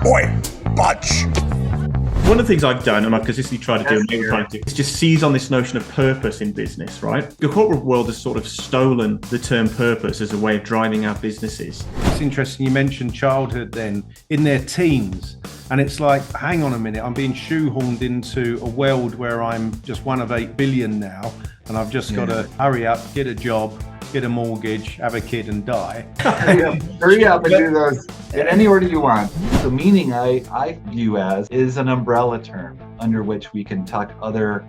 Oi, Budge! One of the things I've done, and I've consistently tried to do, is just seize on this notion of purpose in business, right? The corporate world has sort of stolen the term purpose as a way of driving our businesses. It's interesting you mentioned childhood then, in their teens. And it's like, hang on a minute, I'm being shoehorned into a world where I'm just one of 8 billion now. And I've just got to hurry up, get a job, get a mortgage, have a kid and die. Hurry up and do those in any order you want. So meaning I view as is an umbrella term under which we can tuck other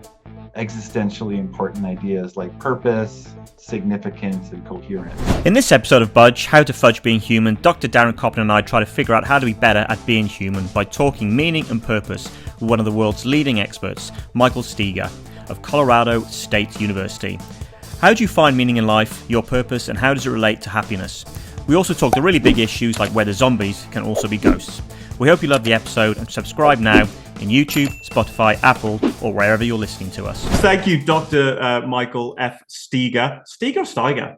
existentially important ideas like purpose, significance, and coherence. In this episode of Budge, How to Fudge Being Human, Dr. Darren Coppin and I try to figure out how to be better at being human by talking meaning and purpose with one of the world's leading experts, Michael Steger of Colorado State University. How do you find meaning in life, your purpose, and how does it relate to happiness? We also talk the really big issues like whether zombies can also be ghosts. We hope you love the episode and subscribe now in YouTube, Spotify, Apple, or wherever you're listening to us. Thank you, Dr. Michael F. Steger. Steger or Steiger?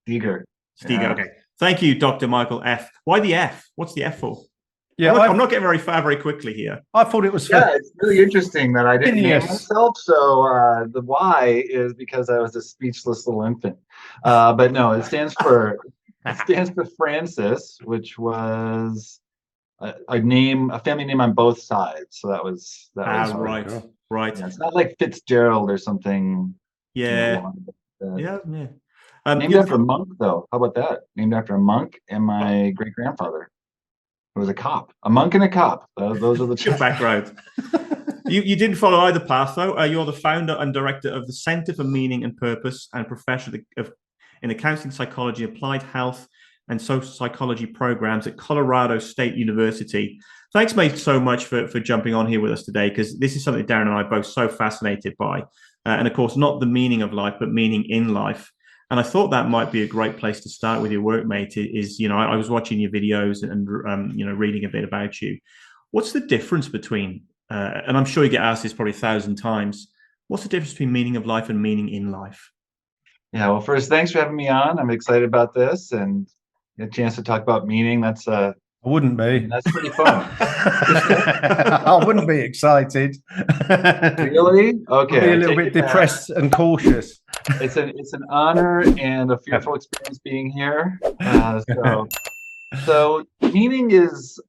Steger. Steger, Yeah. okay. Thank you, Dr. Michael F. Why the F? What's the F for? Yeah, I'm not getting very far very quickly here. I thought it was Yeah, it's really interesting that I didn't name Yes. myself. So the Y is because I was a speechless little infant. But no, it stands for Francis, which was a family name on both sides. So that was Right. Yeah, it's not like Fitzgerald or something. Yeah. Yeah. Named Yeah. after a monk, though. How about that? Named after a monk and my great grandfather, who was a cop, a monk and a cop. Those are the two. Good background. You didn't follow either path, though. You're the founder and director of the Center for Meaning and Purpose and professor in the Counseling Psychology, Applied Health, and Social Psychology programs at Colorado State University. Thanks, mate, so much for jumping on here with us today, because this is something Darren and I are both so fascinated by. And of course, not the meaning of life, but meaning in life. And I thought that might be a great place to start with your work, mate. I was watching your videos and reading a bit about you. What's the difference between, and I'm sure you get asked this probably 1,000 times, what's the difference between meaning of life and meaning in life? Yeah, well, first, thanks for having me on. I'm excited about this and get a chance to talk about meaning. That's I wouldn't be. that's pretty fun. I wouldn't be excited. Really? Okay. I'd be a I little take bit it back. depressed and cautious. It's an honor and a fearful experience being here. So meaning is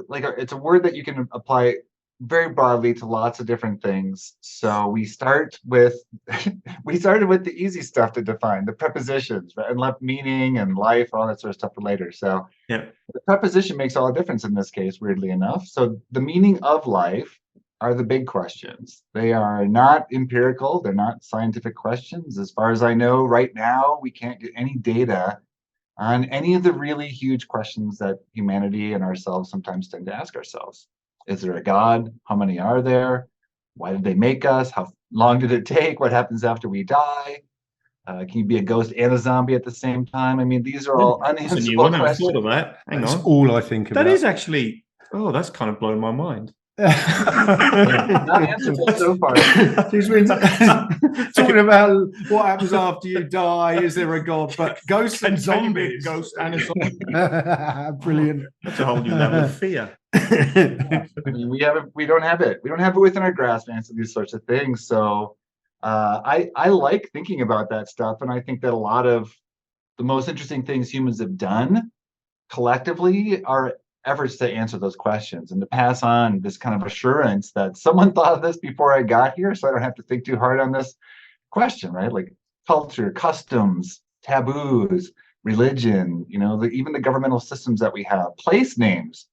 like it's a word that you can apply very broadly to lots of different things. So we started with the easy stuff to define, the prepositions, right? And left meaning and life, all that sort of stuff for later. So Yeah. the preposition makes all the difference in this case, weirdly enough. So the meaning of life are the big questions. They are not empirical. They're not scientific questions. As far as I know, right now, we can't get any data on any of the really huge questions that humanity and ourselves sometimes tend to ask ourselves. Is there a God? How many are there? Why did they make us? How long did it take? What happens after we die? Can you be a ghost and a zombie at the same time? I mean, these are all That's a new unanswerable one. I never questions. thought of that. Hang That's on. all I think about. That is actually, that's kind of blown my mind. Not answerable so far. She's been talking about what happens after you die. Is there a God? But ghosts and Can you be a zombies. ghost and a zombie? Brilliant. That's a whole new level of fear. I mean, we don't have it. We don't have it within our grasp to answer these sorts of things. So I like thinking about that stuff, and I think that a lot of the most interesting things humans have done collectively are efforts to answer those questions and to pass on this kind of assurance that someone thought of this before I got here, so I don't have to think too hard on this question, right? Like culture, customs, taboos, religion, even the governmental systems that we have, place names,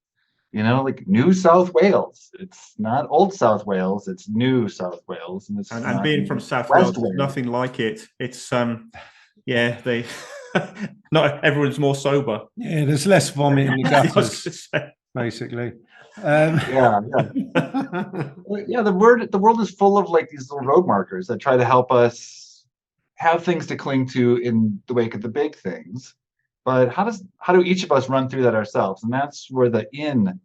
like New South Wales. It's not Old South Wales, it's New South Wales. And being from South West Wales, nothing like it. It's they not everyone's more sober. Yeah, there's less vomit in the gutters, basically. Yeah. Yeah, the world is full of like these little road markers that try to help us have things to cling to in the wake of the big things. But how do each of us run through that ourselves? And that's where the in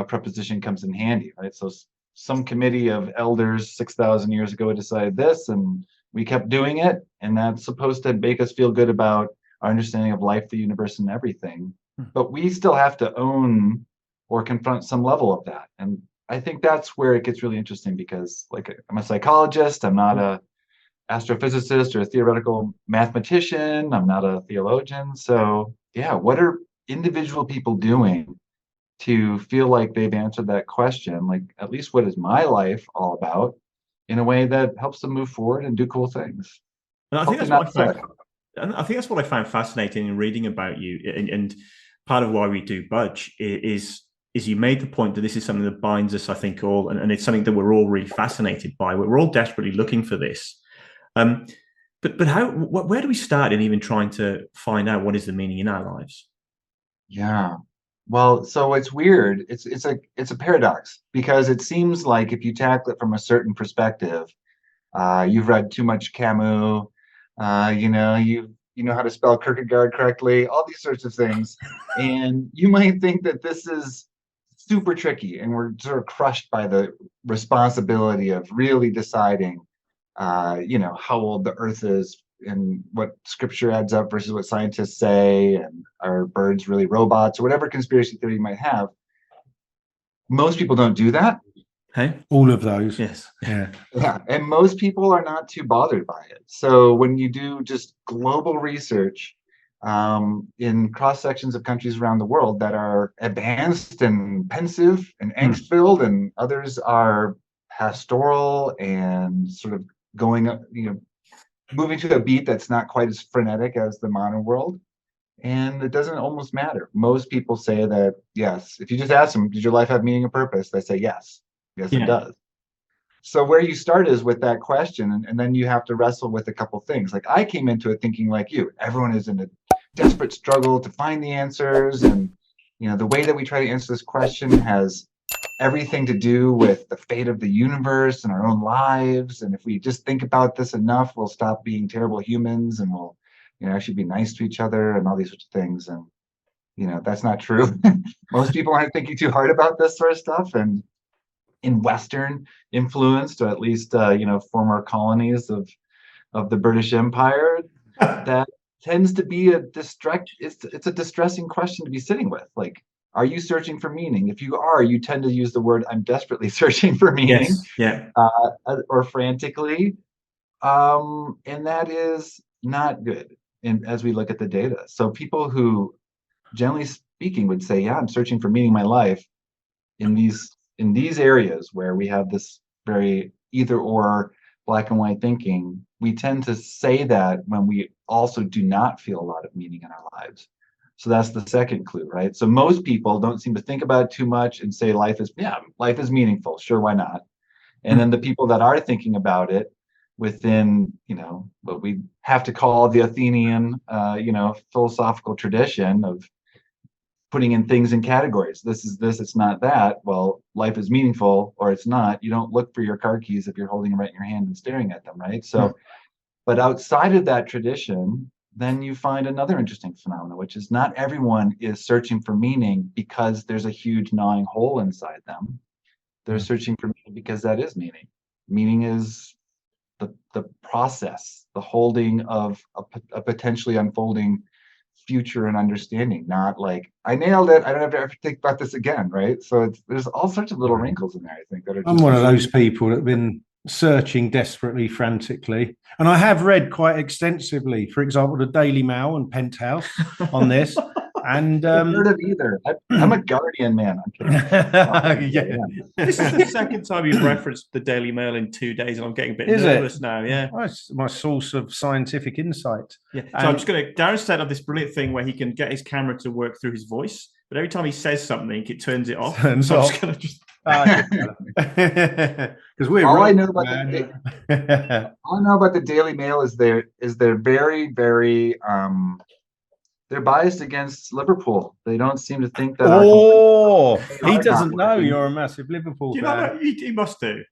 preposition comes in handy, right? So some committee of elders 6,000 years ago decided this, and we kept doing it, and that's supposed to make us feel good about our understanding of life, the universe, and everything. But we still have to own or confront some level of that. And I think that's where it gets really interesting, because like I'm a psychologist, I'm not a astrophysicist or a theoretical mathematician, I'm not a theologian. So yeah, what are individual people doing to feel like they've answered that question? Like, at least what is my life all about, in a way that helps them move forward and do cool things. And I think Hopefully that's what I not found. And I think that's what I found fascinating in reading about you. And part of why we do Budge is you made the point that this is something that binds us, I think, all, and it's something that we're all really fascinated by. We're all desperately looking for this. But where do we start in even trying to find out what is the meaning in our lives? Yeah. Well, so it's weird. It's a paradox, because it seems like if you tackle it from a certain perspective, you've read too much Camus, you know how to spell Kierkegaard correctly, all these sorts of things, and you might think that this is super tricky, and we're sort of crushed by the responsibility of really deciding, how old the Earth is and what scripture adds up versus what scientists say, and are birds really robots, or whatever conspiracy theory you might have. Most people don't do that. Hey, All of those. yes, Yeah. Yeah, and most people are not too bothered by it. So when you do just global research in cross sections of countries around the world that are advanced and pensive and angst-filled, and others are pastoral and sort of going up, moving to a beat that's not quite as frenetic as the modern world. And it doesn't almost matter. Most people say that, yes, if you just ask them, does your life have meaning and purpose? They say yes. Yes, Yeah. it does. So where you start is with that question, and then you have to wrestle with a couple things. Like, I came into it thinking like you, everyone is in a desperate struggle to find the answers. And, the way that we try to answer this question has everything to do with the fate of the universe and our own lives. And if we just think about this enough, we'll stop being terrible humans, and we'll, actually be nice to each other, and all these sorts of things. And, that's not true. Most people aren't thinking too hard about this sort of stuff. And in Western influenced, or at least, former colonies of the British Empire, that tends to be it's a distressing question to be sitting with. Like, are you searching for meaning? If you are, you tend to use the word, I'm desperately searching for meaning. yes, yeah, Or frantically. And that is not good as we look at the data. So people who, generally speaking, would say, yeah, I'm searching for meaning in my life, in these areas where we have this very either or black and white thinking, we tend to say that when we also do not feel a lot of meaning in our lives. So that's the second clue, right? So most people don't seem to think about it too much and say life is meaningful. Sure, why not? And then the people that are thinking about it within, what we have to call the Athenian, philosophical tradition of putting in things in categories. This is this, it's not that. Well, life is meaningful or it's not. You don't look for your car keys if you're holding them right in your hand and staring at them, right? So, but outside of that tradition, then you find another interesting phenomenon, which is not everyone is searching for meaning because there's a huge gnawing hole inside them. They're searching for meaning because that is meaning. Meaning is the process, the holding of a potentially unfolding future and understanding, not like, I nailed it, I don't have to ever think about this again, right? So there's all sorts of little wrinkles in there, I think, that are just... I'm one of those people that have been searching desperately, frantically, and I have read quite extensively, for example, the Daily Mail and Penthouse on this. And I've heard of either. I'm a Guardian man. I'm kidding. yeah. This is the second time you've referenced the Daily Mail in 2 days, and I'm getting a bit nervous now. Yeah, well, it's my source of scientific insight. Yeah. So I'm just going to. Darren set up this brilliant thing where he can get his camera to work through his voice, but every time he says something, it turns it off. Turns off. I'm just going to just. Because we're all I right, know about all I know about the Daily Mail is they're very, very they're biased against Liverpool. They don't seem to think that. He doesn't know you're a massive Liverpool fan. He must do.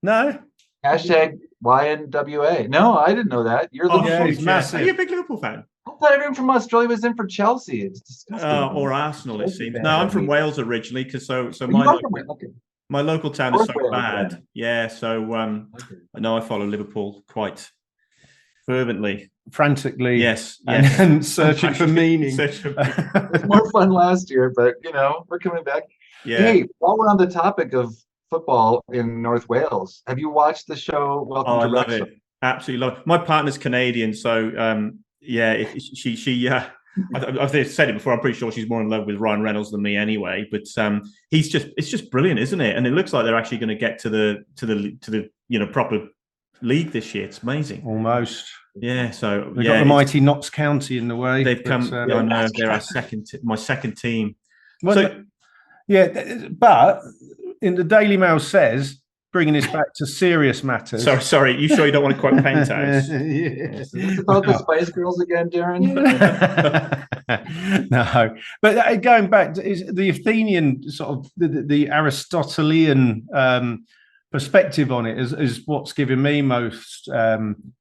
No. Hashtag YNWA. No, I didn't know that. You're Liverpool. Yeah, he's massive. Are you a big Liverpool fan? I thought everyone from Australia was in for Chelsea. It's disgusting. Or Arsenal, it seems. Fan. No, I'm from Wales originally, because my local town is so bad. Yeah, so I know I follow Liverpool quite fervently, frantically, yes, and searching for meaning. It was more fun last year, but we're coming back. Yeah. Hey, while we're on the topic of football in North Wales, have you watched the show Welcome Oh, to I love Wrexham? it. Absolutely love it. My partner's Canadian, so yeah, she I've said it before. I'm pretty sure she's more in love with Ryan Reynolds than me anyway. But it's just brilliant, isn't it? And it looks like they're actually going to get to the proper league this year. It's amazing. Almost. Yeah. So they've got the mighty Notts County in the way. They've come. I know they're our my second team. Well, so yeah, but in the Daily Mail says, bringing this back to serious matters. Sorry. You sure you don't want to quote Penthouse? Is this about the Spice Girls again, Darren? No, but going back to the Athenian sort of the Aristotelian perspective on it is what's given me most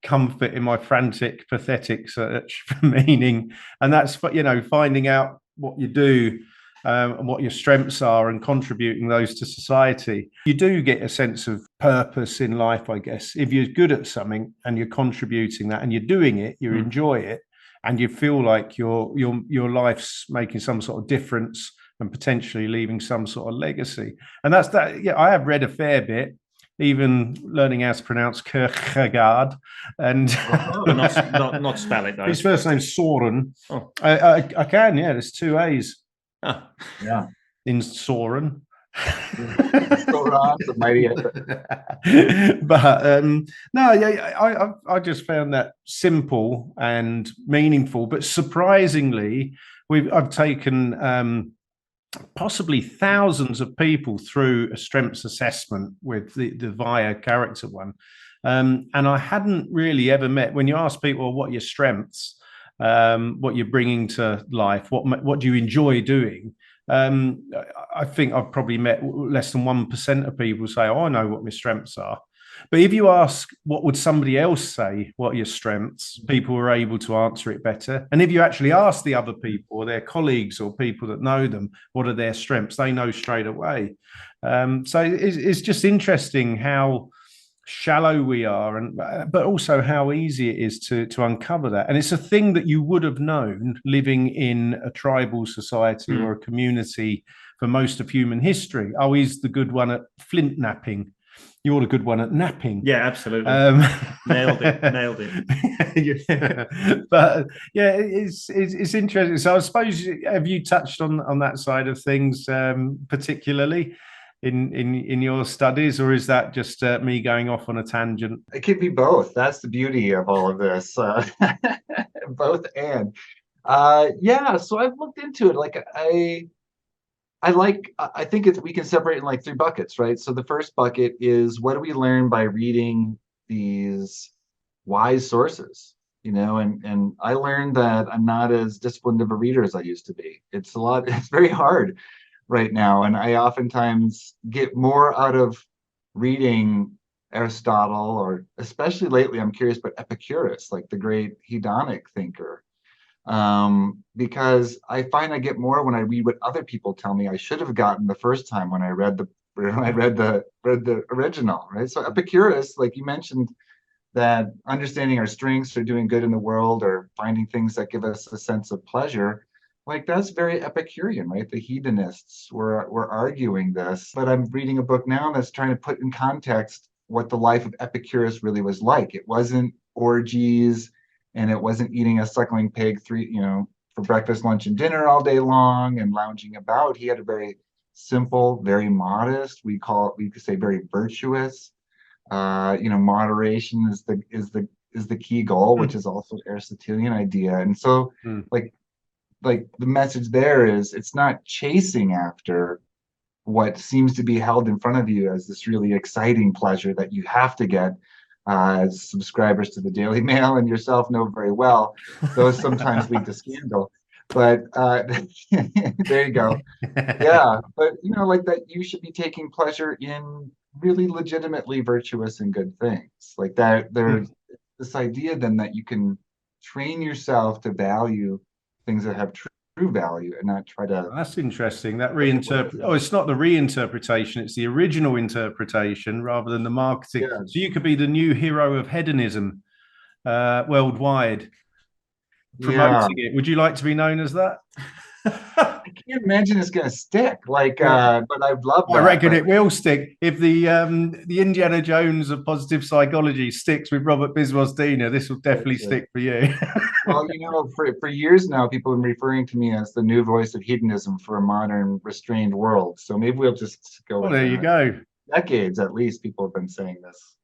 comfort in my frantic, pathetic search for meaning, and that's finding out what you do. And what your strengths are and contributing those to society. You do get a sense of purpose in life, I guess. If you're good at something and you're contributing that and you're doing it, you enjoy it, and you feel like your life's making some sort of difference and potentially leaving some sort of legacy. And that's that. Yeah, I have read a fair bit, even learning how to pronounce Kierkegaard, and not spell it though. His first name's Soren. Oh. I can, yeah. There's 2 A's. Oh. Yeah, in Soren. the mighty. But no, yeah, I just found that simple and meaningful. But surprisingly, I've taken possibly thousands of people through a strengths assessment with the VIA character one, and I hadn't really ever met. When you ask people what are your strengths, what you're bringing to life, what do you enjoy doing, I think I've probably met less than 1% of people say, oh, I know what my strengths are. But if you ask what would somebody else say, what are your strengths, people are able to answer it better. And if you actually ask the other people or their colleagues or people that know them, what are their strengths, they know straight away. So it's just interesting how shallow we are, but also how easy it is to uncover that. And it's a thing that you would have known living in a tribal society or a community for most of human history. Oh, he's the good one at flint napping. You're the good one at napping. Yeah, absolutely. Nailed it. Yeah. But yeah, it's interesting. So I suppose, have you touched on that side of things particularly in your studies, or is that just me going off on a tangent? It could be both. That's the beauty of all of this. Both and. Yeah, so I've looked into it. Like I think we can separate in like 3 buckets, right? So the first bucket is, what do we learn by reading these wise sources? And I learned that I'm not as disciplined of a reader as I used to be. It's very hard right now, and I oftentimes get more out of reading Aristotle, or especially lately I'm curious about Epicurus, like the great hedonic thinker, because I find I get more when I read what other people tell me I should have gotten the first time when I read the original, right? So Epicurus, like you mentioned, that understanding our strengths or doing good in the world or finding things that give us a sense of pleasure, like that's very Epicurean, right? The hedonists were arguing this, but I'm reading a book now that's trying to put in context what the life of Epicurus really was like. It wasn't orgies, and it wasn't eating a suckling pig for breakfast, lunch, and dinner all day long and lounging about. He had a very simple, very modest, we could say very virtuous. Moderation is the key goal, which is also Aristotelian idea. And so like the message there is, it's not chasing after what seems to be held in front of you as this really exciting pleasure that you have to get, as subscribers to the Daily Mail and yourself know very well. Those sometimes lead to scandal, but there you go. Yeah, but like that, you should be taking pleasure in really legitimately virtuous and good things like that. There's this idea then that you can train yourself to value things that have true value and not try to. That's interesting. That it's not the reinterpretation, it's the original interpretation rather than the marketing. Yeah. So you could be the new hero of hedonism. worldwide, promoting it. Would you like to be known as that? I can't imagine it's going to stick. Like, but I'd love that. I reckon it will stick. If the Indiana Jones of positive psychology sticks with Robert Biswas-Diener, this will definitely stick for you. Well, you know, for years now, people have been referring to me as the new voice of hedonism for a modern, restrained world. So maybe we'll just go. Well, there you go. Decades, at least, people have been saying this.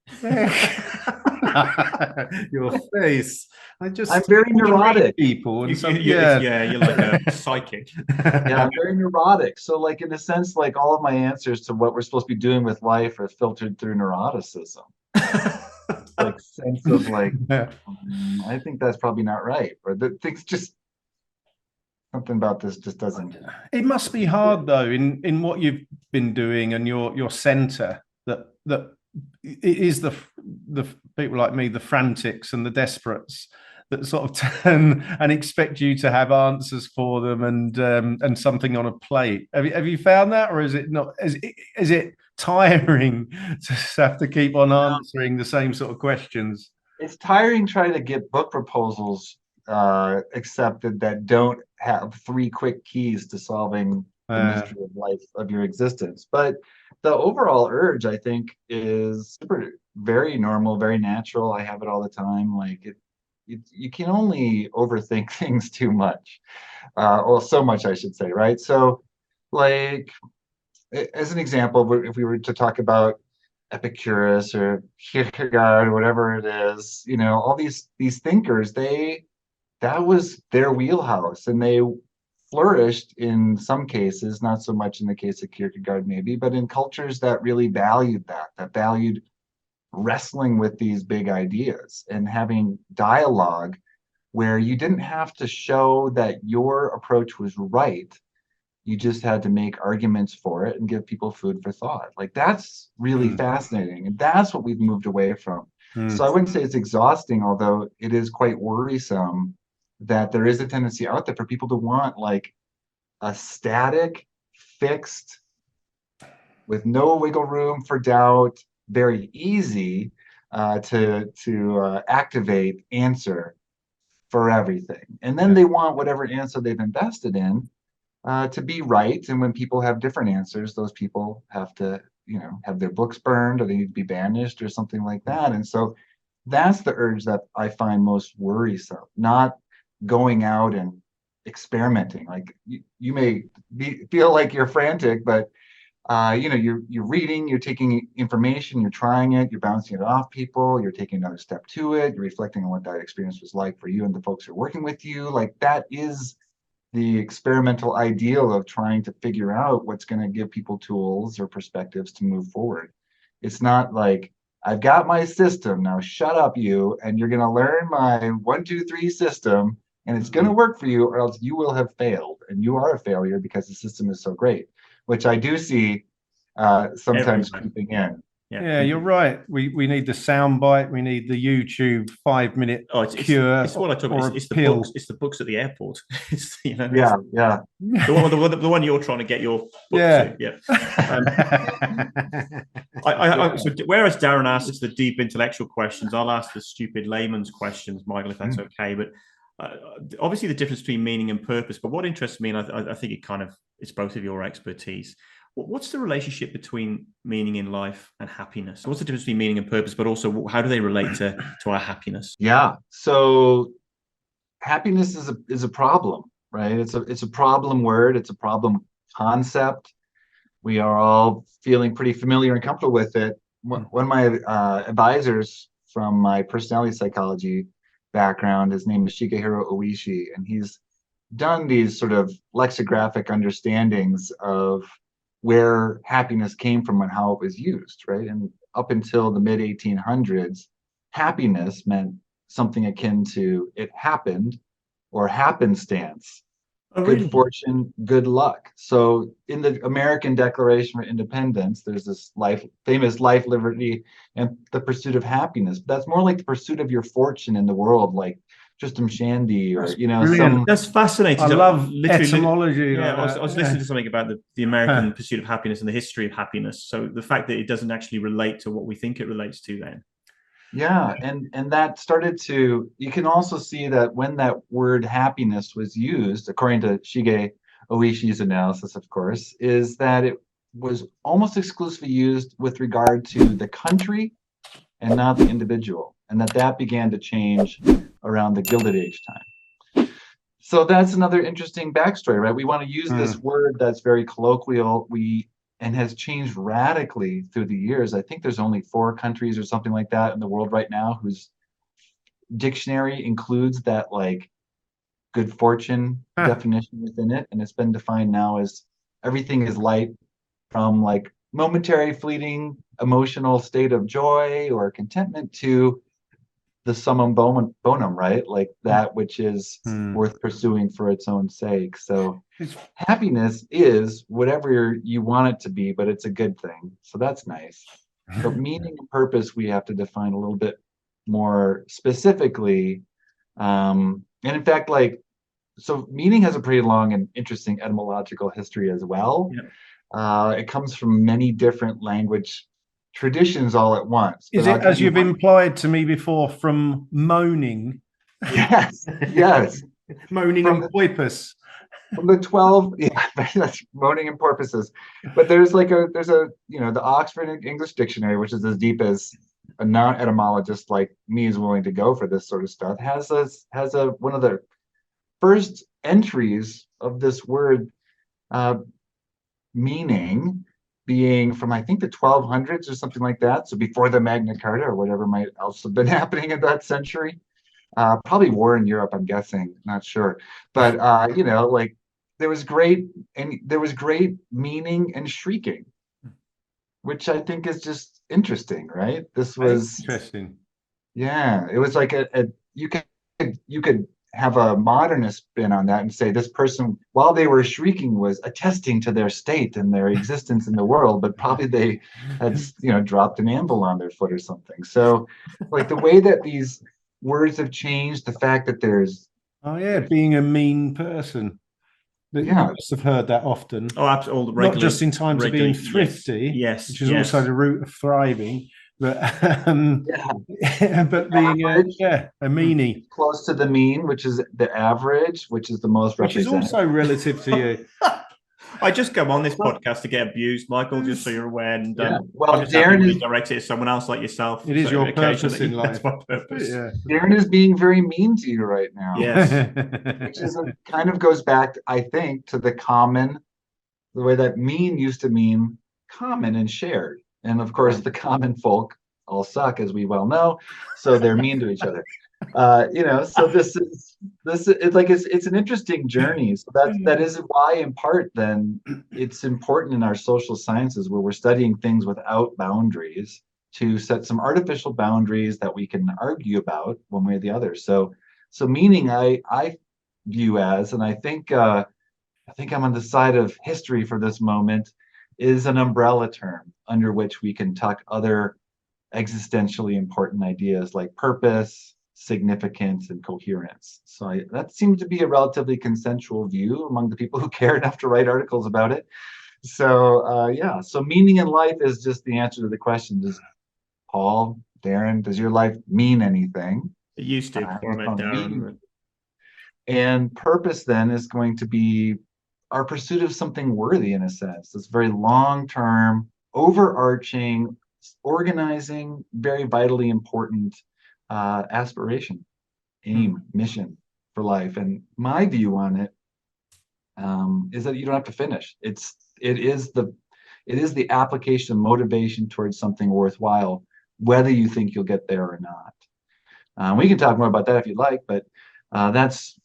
Your face. I'm very neurotic. People, and you're like a psychic. Yeah, I'm very neurotic. So, like, in a sense, like all of my answers to what we're supposed to be doing with life are filtered through neuroticism. Like sense of like, I think that's probably not right, or the things just something about this just doesn't. It must be hard though, in what you've been doing and your center, that it is the people like me, the frantics and the desperates, that sort of turn and expect you to have answers for them and something on a plate. Have you found that, or is it not? Is it tiring to have to keep on answering the same sort of questions? It's tiring trying to get book proposals accepted that don't have 3 quick keys to solving the mystery of life, of your existence. But the overall urge, I think, is very normal, very natural. I have it all the time. Like you can only overthink things too much, well, so much, I should say, right? So, like, as an example, if we were to talk about Epicurus or Kierkegaard or whatever it is, you know, all these thinkers, that was their wheelhouse, and they flourished in some cases, not so much in the case of Kierkegaard maybe, but in cultures that really valued that valued wrestling with these big ideas and having dialogue where you didn't have to show that your approach was right. You just had to make arguments for it and give people food for thought. Like, that's really fascinating. And that's what we've moved away from. So I wouldn't say it's exhausting, although it is quite worrisome that there is a tendency out there for people to want like a static, fixed, with no wiggle room for doubt, very easy to activate answer for everything. And then they want whatever answer they've invested in to be right. And when people have different answers, those people have to, you know, have their books burned, or they need to be banished or something like that. And so that's the urge that I find most worrisome, not going out and experimenting. Like you may feel like you're frantic, but you know, you're reading, you're taking information, you're trying it, you're bouncing it off people, you're taking another step to it, you're reflecting on what that experience was like for you and the folks who are working with you. Like, that is the experimental ideal of trying to figure out what's going to give people tools or perspectives to move forward. It's not like, I've got my system, now shut up you, and you're going to learn my 1, 2, 3 system, and it's going to work for you, or else you will have failed, and you are a failure because the system is so great, which I do see sometimes creeping in. Yeah, you're right. We need the soundbite. We need the YouTube 5-minute cure. It's what I talk about. It's the books at the airport. It's, you know, yeah. The one you're trying to get your book to. Yeah. So whereas Darren asks the deep intellectual questions, I'll ask the stupid layman's questions, Michael, if that's okay. But obviously the difference between meaning and purpose. But what interests me, and I think it's both of your expertise. What's the relationship between meaning in life and happiness? What's the difference between meaning and purpose, but also how do they relate to our happiness? Yeah. So happiness is a problem, right? It's a problem word. It's a problem concept. We are all feeling pretty familiar and comfortable with it. One of my advisors from my personality psychology background, his name is Shigehiro Oishi, and he's done these sort of lexicographic understandings of where happiness came from and how it was used, right? And up until the mid 1800s, happiness meant something akin to it happened or happenstance. Good fortune, good luck. So in the American Declaration for Independence, there's this famous life, liberty, and the pursuit of happiness. But that's more like the pursuit of your fortune in the world, like Tristram Shandy, or that's fascinating. I love etymology. Yeah, I was listening to something about the American pursuit of happiness and the history of happiness. So the fact that it doesn't actually relate to what we think it relates to, then. Yeah, and that started to, you can also see that when that word happiness was used, according to Shige Oishi's analysis, of course, is that it was almost exclusively used with regard to the country and not the individual, and that began to change around the Gilded Age time. So that's another interesting backstory, right? We want to use this word that's very colloquial. And has changed radically through the years. I think there's only 4 countries or something like that in the world right now whose dictionary includes that like good fortune definition within it. And it's been defined now as everything is light, from like momentary fleeting emotional state of joy or contentment to the summum bonum, right? Like that which is worth pursuing for its own sake. So happiness is whatever you want it to be, but it's a good thing. So that's nice. But meaning and purpose, we have to define a little bit more specifically. And in fact, like, so meaning has a pretty long and interesting etymological history as well. It comes from many different language traditions all at once. Is it, as you've implied to me before, from moaning? Yes, yes. Moaning and porpoise. From the 12, yeah, that's moaning and porpoises. But there's a, the Oxford English Dictionary, which is as deep as a non-etymologist like me is willing to go for this sort of stuff, has one of the first entries of this word meaning being from, I think, the 1200s or something like that. So before the Magna Carta or whatever might else have been happening in that century. Probably war in Europe, I'm guessing, not sure. But like there was great meaning and shrieking, which I think is just interesting, right? This was interesting. Yeah, it was like you could have a modernist spin on that and say this person, while they were shrieking, was attesting to their state and their existence in the world, but probably they had dropped an anvil on their foot or something. So like the way that these words have changed, the fact that there's being a mean person. You must have heard that often. Oh, absolutely. Not just in times of being thrifty, yes, which is also the root of thriving, but but being a meanie, close to the mean, which is the average, which is the most representative. Which is also relative to you. I just come on this podcast to get abused, Michael, just so you're aware. And well, Darren is directed at someone else like yourself. It is your purpose in life. That's my purpose. Yeah. Darren is being very mean to you right now. Yes. Which is kind of goes back, I think, to the way that mean used to mean common and shared. And of course, the common folk all suck, as we well know, so they're mean to each other. So it's an interesting journey. So that is why, in part, then it's important in our social sciences, where we're studying things without boundaries, to set some artificial boundaries that we can argue about one way or the other. So meaning I view as, and I think I'm on the side of history for this moment, is an umbrella term under which we can tuck other existentially important ideas like purpose, significance, and coherence. So that seems to be a relatively consensual view among the people who care enough to write articles about it. So so meaning in life is just the answer to the question: does Paul, Darren, does your life mean anything? It used to. Darren. And purpose then is going to be our pursuit of something worthy, in a sense. This very long-term, overarching, organizing, very vitally important aspiration, aim, mission for life. And my view on it is that you don't have to finish. It is the application of motivation towards something worthwhile, whether you think you'll get there or not. We can talk more about that if you'd like, but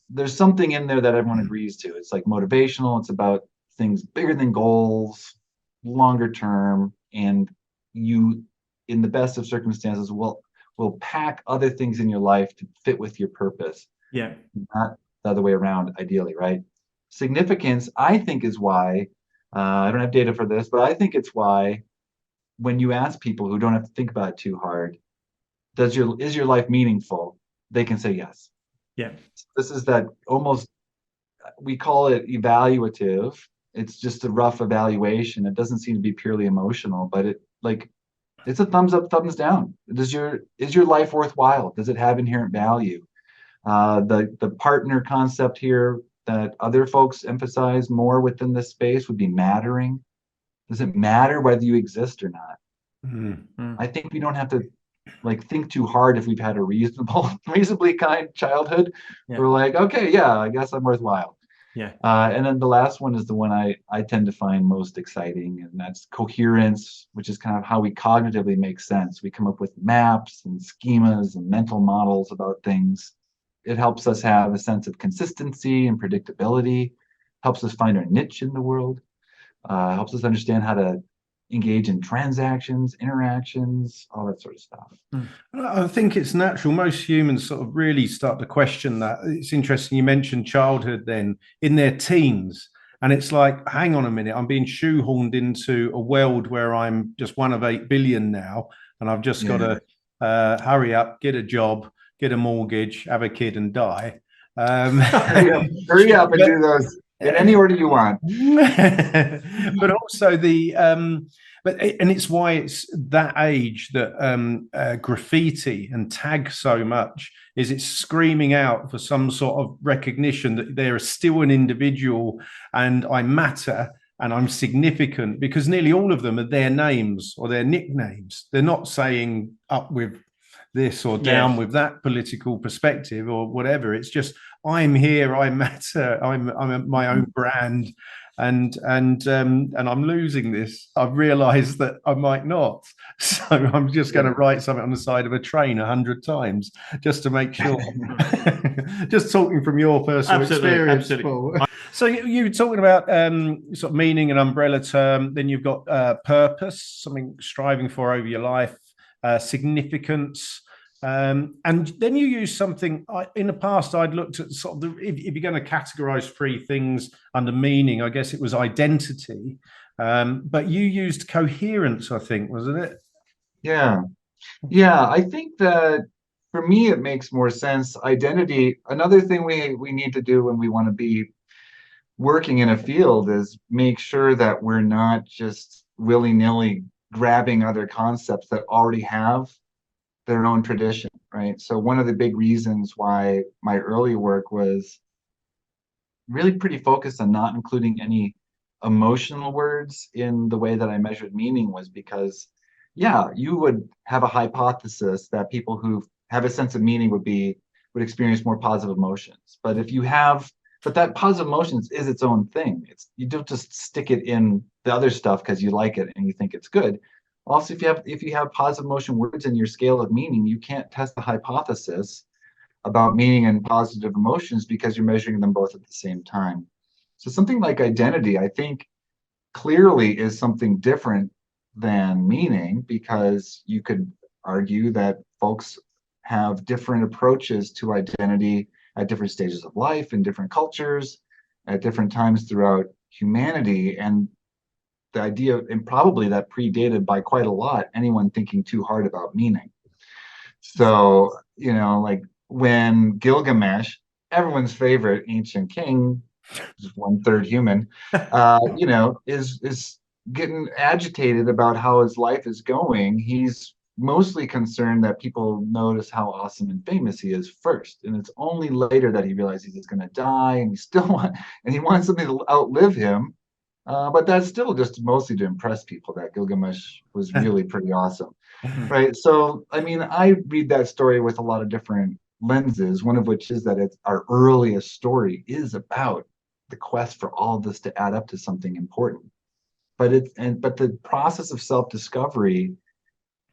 there's something in there that everyone agrees to. It's like motivational. It's about things bigger than goals, longer term, and you, in the best of circumstances, will pack other things in your life to fit with your purpose. Yeah. Not the other way around, ideally, right? Significance, I think, is why, I don't have data for this, but I think it's why when you ask people who don't have to think about it too hard, is your life meaningful? They can say yes. Yeah. This is that almost, we call it evaluative. It's just a rough evaluation. It doesn't seem to be purely emotional, but it's a thumbs up, thumbs down. Is your life worthwhile? Does it have inherent value? The partner concept here that other folks emphasize more within this space would be mattering. Does it matter whether you exist or not? I think we don't have to think too hard if we've had a reasonably kind childhood. Yeah. We're like, okay, yeah, I guess I'm worthwhile. Yeah. And then the last one is the one I tend to find most exciting, and that's coherence, which is kind of how we cognitively make sense. We come up with maps and schemas and mental models about things. It helps us have a sense of consistency and predictability, helps us find our niche in the world, helps us understand how to engage in transactions, interactions, all that sort of stuff. I think it's natural. Most humans sort of really start to question that. It's interesting you mentioned childhood then in their teens. And it's like, hang on a minute, I'm being shoehorned into a world where I'm just one of 8 billion now. And I've just got to hurry up, get a job, get a mortgage, have a kid and die. Hurry up and do those in any order you want. But also and it's why it's that age that graffiti and tag so much is it's screaming out for some sort of recognition that there is still an individual and I matter and I'm significant, because nearly all of them are their names or their nicknames. They're not saying up with this or down with that political perspective or whatever. It's just, I'm here, I matter, I'm my own brand, and I'm losing this. I've realized that I might not, so I'm just going to write something on the side of a train 100 times just to make sure. Just talking from your personal experience, Paul. So you were talking about sort of meaning, an umbrella term, then you've got purpose, something striving for over your life, significance. And then you use something in the past I'd looked at sort of if you're going to categorize 3 things under meaning, I guess it was identity, but you used coherence, I think, wasn't it? Yeah, I think that for me it makes more sense. Identity, another thing we need to do when we want to be working in a field is make sure that we're not just willy-nilly grabbing other concepts that already have their own tradition, right? So one of the big reasons why my early work was really pretty focused on not including any emotional words in the way that I measured meaning was because, you would have a hypothesis that people who have a sense of meaning would experience more positive emotions. But that positive emotions is its own thing. You don't just stick it in the other stuff because you like it and you think it's good. Also, if you have positive emotion words in your scale of meaning, you can't test the hypothesis about meaning and positive emotions because you're measuring them both at the same time. So something like identity, I think, clearly is something different than meaning, because you could argue that folks have different approaches to identity at different stages of life, in different cultures, at different times throughout humanity. And the idea, and probably that predated by quite a lot, anyone thinking too hard about meaning. So, like when Gilgamesh, everyone's favorite ancient king, just 1/3 human, is getting agitated about how his life is going, he's mostly concerned that people notice how awesome and famous he is first. And it's only later that he realizes he's going to die, and he wants something to outlive him. But that's still just mostly to impress people, that Gilgamesh was really pretty awesome, right? So, I mean, I read that story with a lot of different lenses, one of which is that our earliest story is about the quest for all of this to add up to something important. But the process of self-discovery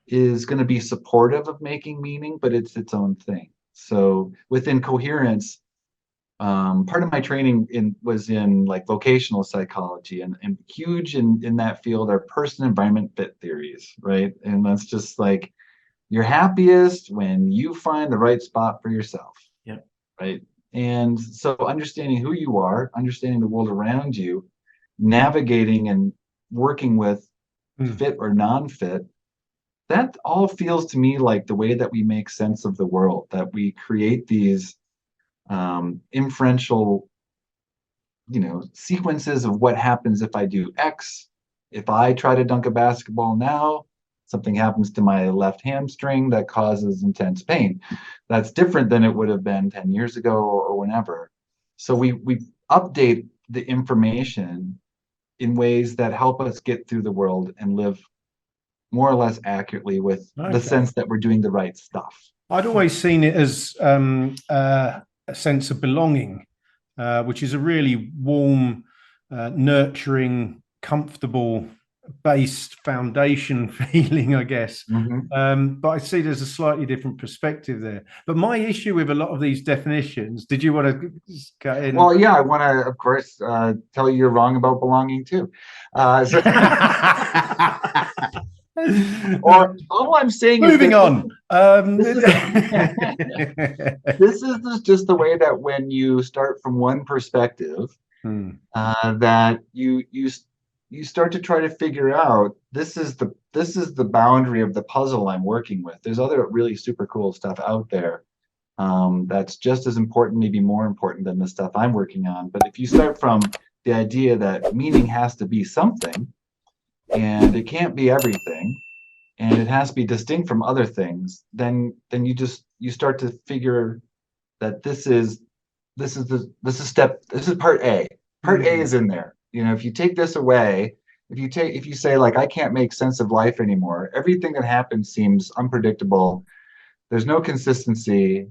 is going to be supportive of making meaning, but it's its own thing. So within coherence, part of my training was in vocational psychology, and huge in that field are person environment fit theories, right? And that's just you're happiest when you find the right spot for yourself. Yeah. Right. And so understanding who you are, understanding the world around you, navigating and working with fit or non-fit, that all feels to me like the way that we make sense of the world, that we create these inferential sequences of what happens if I do X. If I try to dunk a basketball now, something happens to my left hamstring that causes intense pain. That's different than it would have been 10 years ago or whenever. So we update the information in ways that help us get through the world and live more or less accurately with the sense that we're doing the right stuff. I'd always seen it as a sense of belonging, which is a really warm, nurturing, comfortable based foundation feeling, I guess. But I see there's a slightly different perspective there. But my issue with a lot of these definitions, did you want to get in? Well, yeah, I want to, of course, tell you you're wrong about belonging too. Or all I'm saying moving is on. This is just the way that when you start from one perspective, that you start to try to figure out this is the boundary of the puzzle I'm working with. There's other really super cool stuff out there that's just as important, maybe more important than the stuff I'm working on. But if you start from the idea that meaning has to be something, and it can't be everything, and it has to be distinct from other things, then you start to figure that this is part A. Part A is in there. If you take this away, if you say, like, I can't make sense of life anymore, everything that happens seems unpredictable, there's no consistency,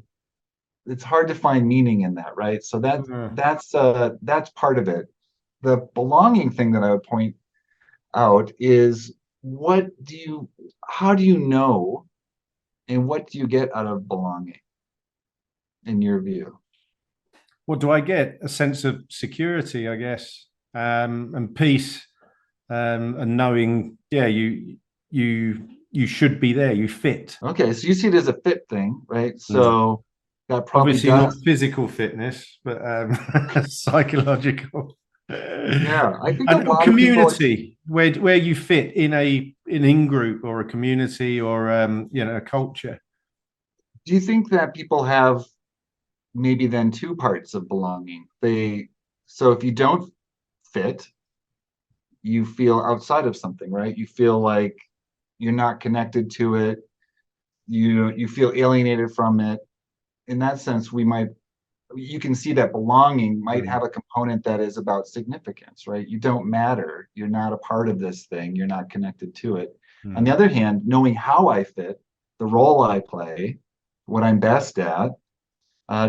it's hard to find meaning in that, right? So that's part of it. The belonging thing that I would point out is, how do you know, and what do you get out of belonging in your view? What do I get? A sense of security, I guess, and peace, and knowing, you should be there, you fit. Okay, so you see it as a fit thing, right? So that probably obviously not physical fitness, but psychological. Yeah, I think and community, where you fit in an in-group or a community or a culture. Do you think that people have maybe then two parts of belonging? So if you don't fit, you feel outside of something, right? You feel like you're not connected to it. You feel alienated from it. In that sense, you can see that belonging might have a component that is about significance, right? You don't matter. You're not a part of this thing. You're not connected to it. On the other hand, knowing how I fit, the role I play, what I'm best at,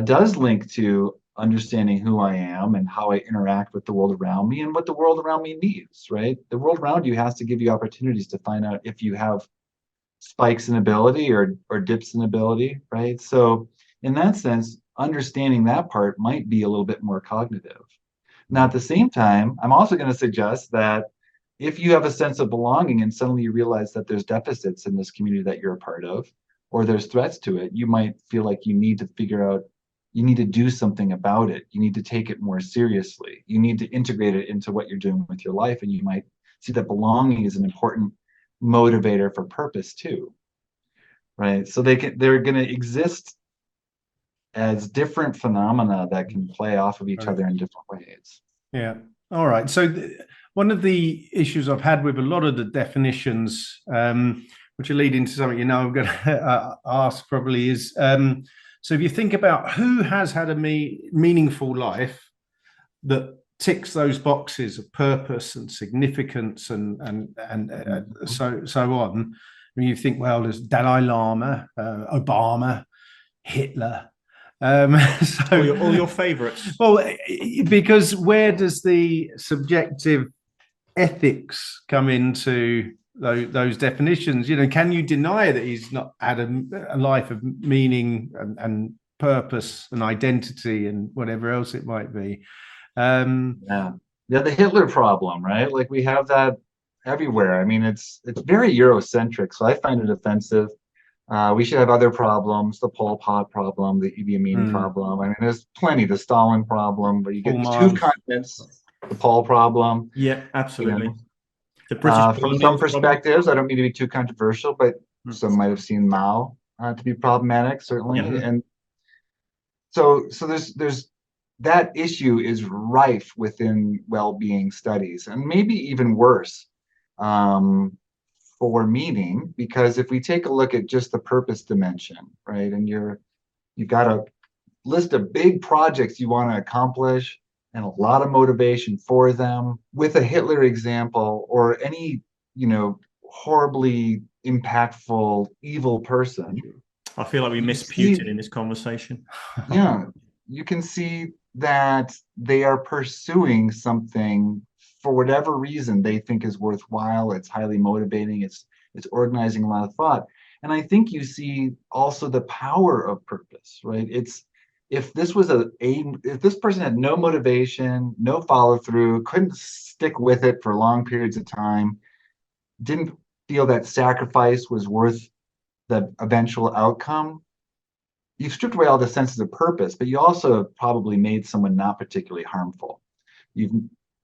does link to understanding who I am and how I interact with the world around me and what the world around me needs, right? The world around you has to give you opportunities to find out if you have spikes in ability or dips in ability, right? So in that sense, understanding that part might be a little bit more cognitive. Now, at the same time, I'm also going to suggest that if you have a sense of belonging and suddenly you realize that there's deficits in this community that you're a part of, or there's threats to it, you might feel like you need to figure out, you need to do something about it. You need to take it more seriously. You need to integrate it into what you're doing with your life. And you might see that belonging is an important motivator for purpose too, right? So they're going to exist as different phenomena that can play off of each other in different ways. Yeah. All right. So one of the issues I've had with a lot of the definitions, which are leading to something, I'm going to ask probably is, so if you think about who has had a meaningful life that ticks those boxes of purpose and significance and so on, when you think, well, there's Dalai Lama, Obama, Hitler. So all your favorites. Well, because where does the subjective ethics come into those definitions? Can you deny that he's not had a life of meaning and purpose and identity and whatever else it might be? The Hitler problem, right? Like, we have that everywhere. I mean, it's very Eurocentric, so I find it offensive. We should have other problems, the Pol Pot problem, the Idi Amin problem. I mean, there's plenty, the Stalin problem, where you get two continents, the Pol problem. Yeah, absolutely. The British from some perspectives, I don't mean to be too controversial, but some might have seen Mao to be problematic, certainly. Yeah. And so there's that issue is rife within well-being studies, and maybe even worse. for meaning, because if we take a look at just the purpose dimension, right, and you've got a list of big projects you want to accomplish and a lot of motivation for them, with a Hitler example or any, horribly impactful evil person. I feel like we miss Putin in this conversation. Yeah, you can see that they are pursuing something for whatever reason they think is worthwhile. It's highly motivating. It's organizing a lot of thought. And I think you see also the power of purpose, right? If this person had no motivation, no follow through, couldn't stick with it for long periods of time, didn't feel that sacrifice was worth the eventual outcome, you've stripped away all the senses of purpose, but you also have probably made someone not particularly harmful. You've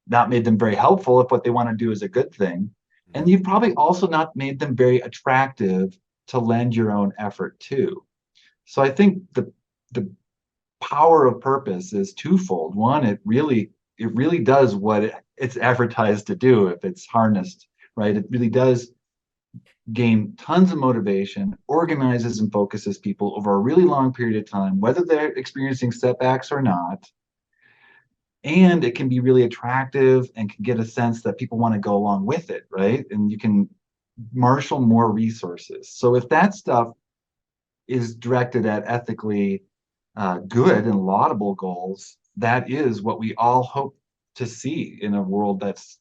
not made them very helpful if what they want to do is a good thing. And you've probably also not made them very attractive to lend your own effort to. So I think the power of purpose is twofold. One, it really does what it's advertised to do if it's harnessed, right? It really does gain tons of motivation, organizes and focuses people over a really long period of time, whether they're experiencing setbacks or not. And it can be really attractive and can get a sense that people want to go along with it, right? And you can marshal more resources. So if that stuff is directed at ethically good and laudable goals, that is what we all hope to see in a world that's,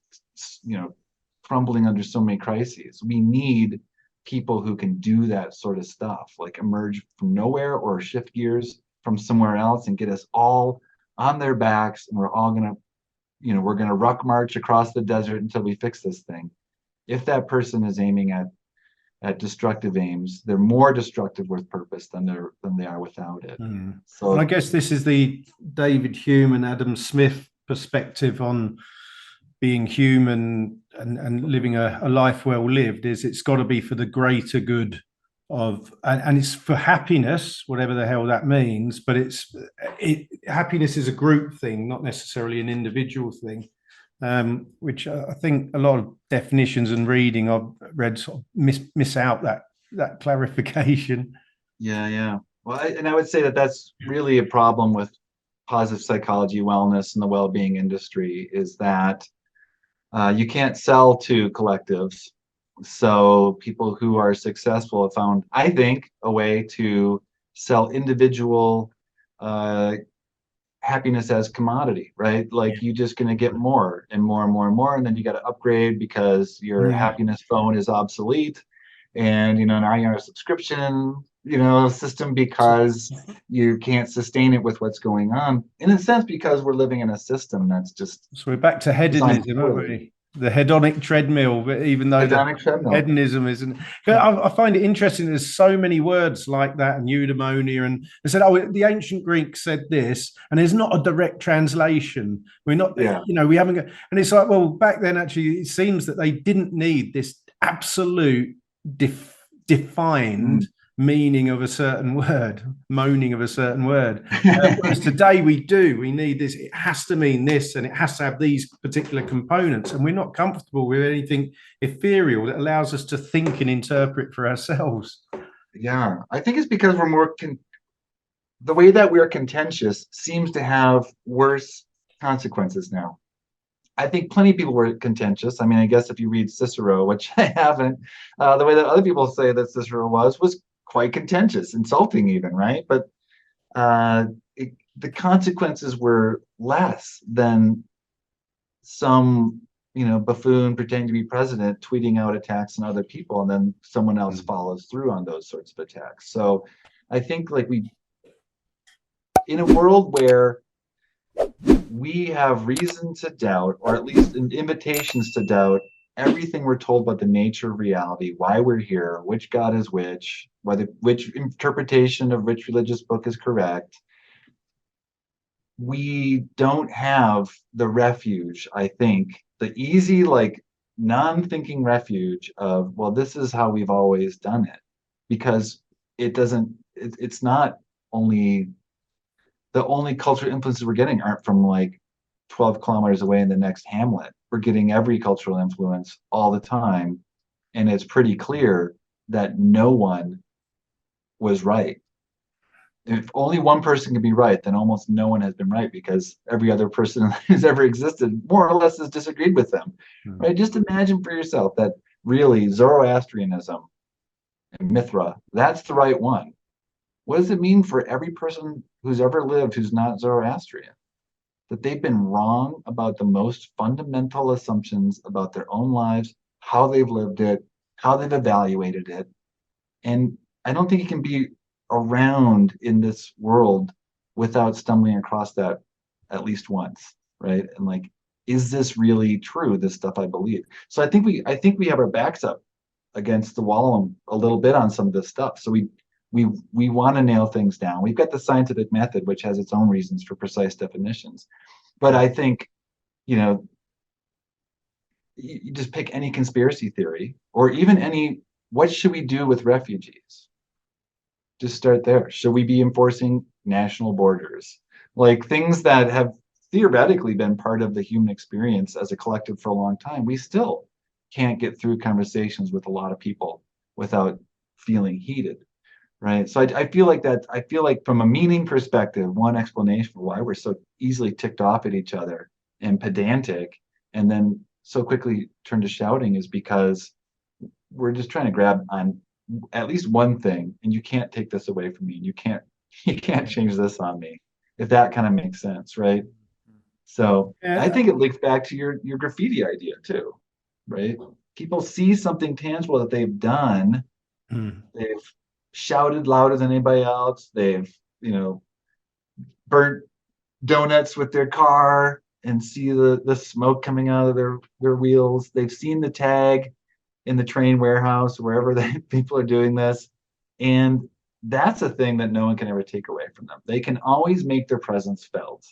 crumbling under so many crises. We need people who can do that sort of stuff, like emerge from nowhere or shift gears from somewhere else and get us all on their backs, and we're all gonna, we're gonna ruck march across the desert until we fix this thing. If that person is aiming at destructive aims, they're more destructive with purpose than they are without it. So, and I guess this is the David Hume and Adam Smith perspective on being human and living a life well lived. Is it's got to be for the greater good of, and it's for happiness, whatever the hell that means. But happiness is a group thing, not necessarily an individual thing. Which I think a lot of definitions and reading I've read sort of miss out that clarification. Yeah. Well, I would say that's really a problem with positive psychology, wellness, and the well-being industry, is that you can't sell to collectives. So people who are successful have found, I think, a way to sell individual happiness as commodity, right? Like you're just going to get more and more and more and more, and then you got to upgrade because your happiness phone is obsolete, and now you're on a subscription system because you can't sustain it with what's going on, in a sense, because we're living in a system that's just, so we're back to hedonism, aren't we? The hedonic treadmill, but even though hedonism isn't. I find it interesting. There's so many words like that, and eudaimonia, and they said, the ancient Greeks said this, and there's not a direct translation. We're not, we haven't got, and it's like, well, back then actually, it seems that they didn't need this absolute defined meaning of a certain word, moaning of a certain word. Whereas today we need this, it has to mean this, and it has to have these particular components, and we're not comfortable with anything ethereal that allows us to think and interpret for ourselves. Yeah, I think it's because we're more, the way that we're contentious seems to have worse consequences now. I think plenty of people were contentious. I mean, I guess if you read Cicero, which I haven't, the way that other people say that Cicero was quite contentious, insulting even, right? But the consequences were less than some, buffoon pretending to be president tweeting out attacks on other people, and then someone else follows through on those sorts of attacks. So I think in a world where we have reason to doubt, or at least invitations to doubt, everything we're told about the nature of reality, why we're here, which God is which interpretation of which religious book is correct, we don't have the refuge, I think, the easy, non-thinking refuge of, well, this is how we've always done it. Because it's not only, the only cultural influences we're getting aren't from 12 kilometers away in the next hamlet. We're getting every cultural influence all the time and it's pretty clear that no one was right. If only one person can be right, then almost no one has been right, because every other person who's ever existed more or less has disagreed with them. Right? Just imagine for yourself that really Zoroastrianism and Mithra, that's the right one. What does it mean for every person who's ever lived who's not Zoroastrian? That they've been wrong about the most fundamental assumptions about their own lives, how they've lived it, how they've evaluated it. And I don't think you can be around in this world without stumbling across that at least once, right? And like, is this really true, this stuff I believe? So I think we have our backs up against the wall a little bit on some of this stuff. So we want to nail things down. We've got the scientific method, which has its own reasons for precise definitions. But I think, you just pick any conspiracy theory, or even any, what should we do with refugees? Just start there. Should we be enforcing national borders? Like, things that have theoretically been part of the human experience as a collective for a long time, we still can't get through conversations with a lot of people without feeling heated. Right. So I feel like from a meaning perspective, one explanation for why we're so easily ticked off at each other and pedantic and then so quickly turn to shouting is because we're just trying to grab on at least one thing, and you can't take this away from me, and you can't change this on me, if that kind of makes sense, right? So I think it links back to your graffiti idea too, right? People see something tangible that they've done, they've shouted louder than anybody else, they've burnt donuts with their car and see the smoke coming out of their wheels, they've seen the tag in the train warehouse, wherever people are doing this, and that's a thing that no one can ever take away from them. They can always make their presence felt,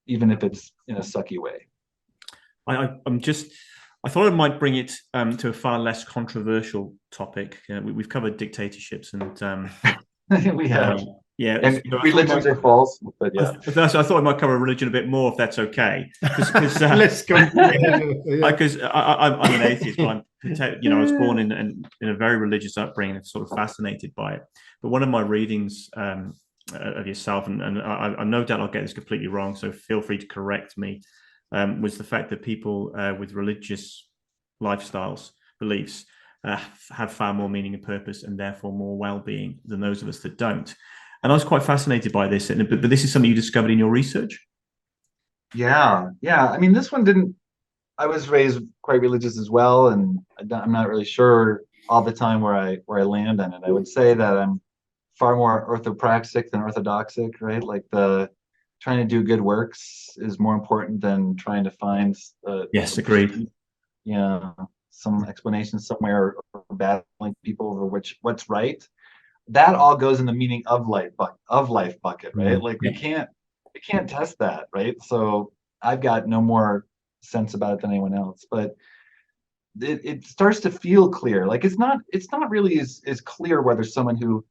even if it's in a sucky way. I thought I might bring it to a far less controversial topic. We've covered dictatorships, and we have. And religions are false, but yeah. I thought I might cover religion a bit more, if that's okay. Let's go. Because I'm an atheist, but I was born in a very religious upbringing and sort of fascinated by it. But one of my readings of yourself, and I no doubt I'll get this completely wrong, so feel free to correct me, was the fact that people with religious lifestyles, beliefs, have far more meaning and purpose, and therefore more well-being than those of us that don't. And I was quite fascinated by this, but this is something you discovered in your research? Yeah. I mean, this one didn't. I was raised quite religious as well, and I'm not really sure all the time where I land on it. I would say that I'm far more orthopraxic than orthodoxic, right? Like, the trying to do good works is more important than trying to find yes, agreed. Some explanation somewhere, or battling people over what's right. That all goes in the meaning of life bucket, right? Like, we can't test that, right? So I've got no more sense about it than anyone else, but it starts to feel clear. Like, it's not really as clear whether someone who,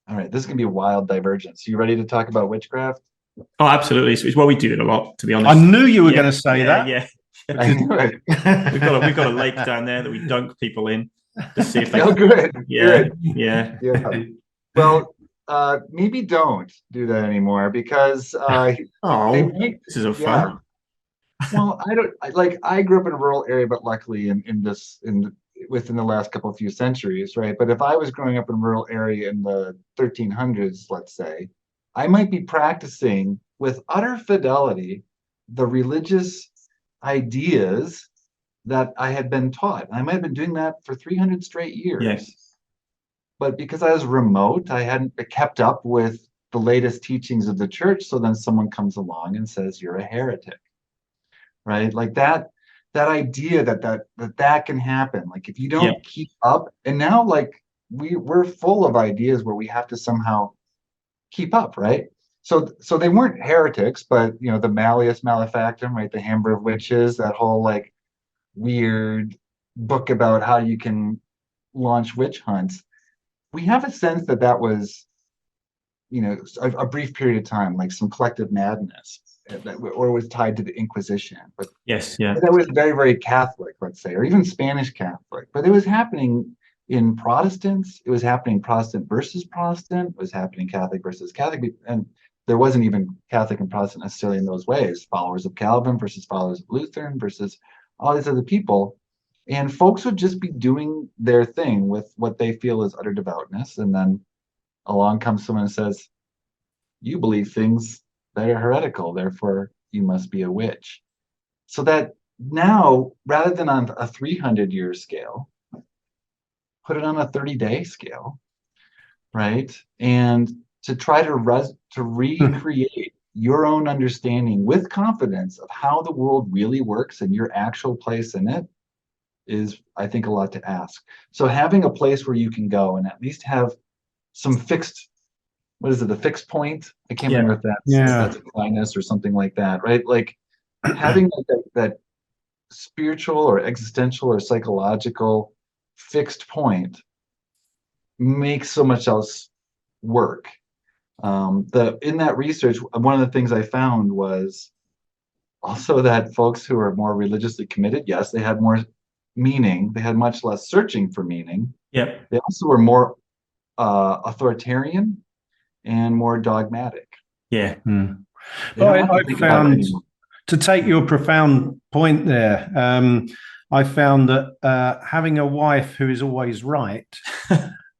all right, this is gonna be a wild divergence. You ready to talk about witchcraft? Oh, absolutely. It's what we do it a lot, to be honest. I knew you were going to say that. Yeah. I knew it. We've got a lake down there that we dunk people in to see if they. Oh, good. Yeah. Well, maybe don't do that anymore, because this is a fun. Well, I grew up in a rural area, but luckily within the last few centuries, right? But if I was growing up in a rural area in the 1300s, let's say, I might be practicing with utter fidelity the religious ideas that I had been taught. I might have been doing that for 300 straight years. Yes. But because I was remote, I hadn't kept up with the latest teachings of the church. So then someone comes along and says, you're a heretic, right? Like that idea that can happen. Like, if you don't keep up, and now like we're full of ideas where we have to somehow keep up, right? So they weren't heretics, but the Malleus Malefactum, right? The Hammer of Witches, that whole like weird book about how you can launch witch hunts. We have a sense that was, a brief period of time, like some collective madness. or was tied to the Inquisition, but Yes, yeah. that was very, very Catholic, let's say, or even Spanish Catholic. But it was happening in Protestants. It was happening Protestant versus Protestant. It was happening Catholic versus Catholic. And there wasn't even Catholic and Protestant necessarily in those ways. Followers of Calvin versus followers of Lutheran versus all these other people. And folks would just be doing their thing with what they feel is utter devoutness. And then along comes someone and says, you believe things that are heretical, therefore you must be a witch. So that now, rather than on a 300-year scale, put it on a 30-day scale, right? And to try to recreate your own understanding with confidence of how the world really works and your actual place in it is, I think, a lot to ask. So having a place where you can go and at least have some fixed, what is it, the fixed point? I can't remember if that's Aquinas or something like that, right? Like having that spiritual or existential or psychological fixed point makes so much else work. In that research, one of the things I found was also that folks who are more religiously committed, yes, they had more meaning. They had much less searching for meaning. Yeah. They also were more authoritarian and more dogmatic. Yeah. I found, to take your profound point there, I found that having a wife who is always right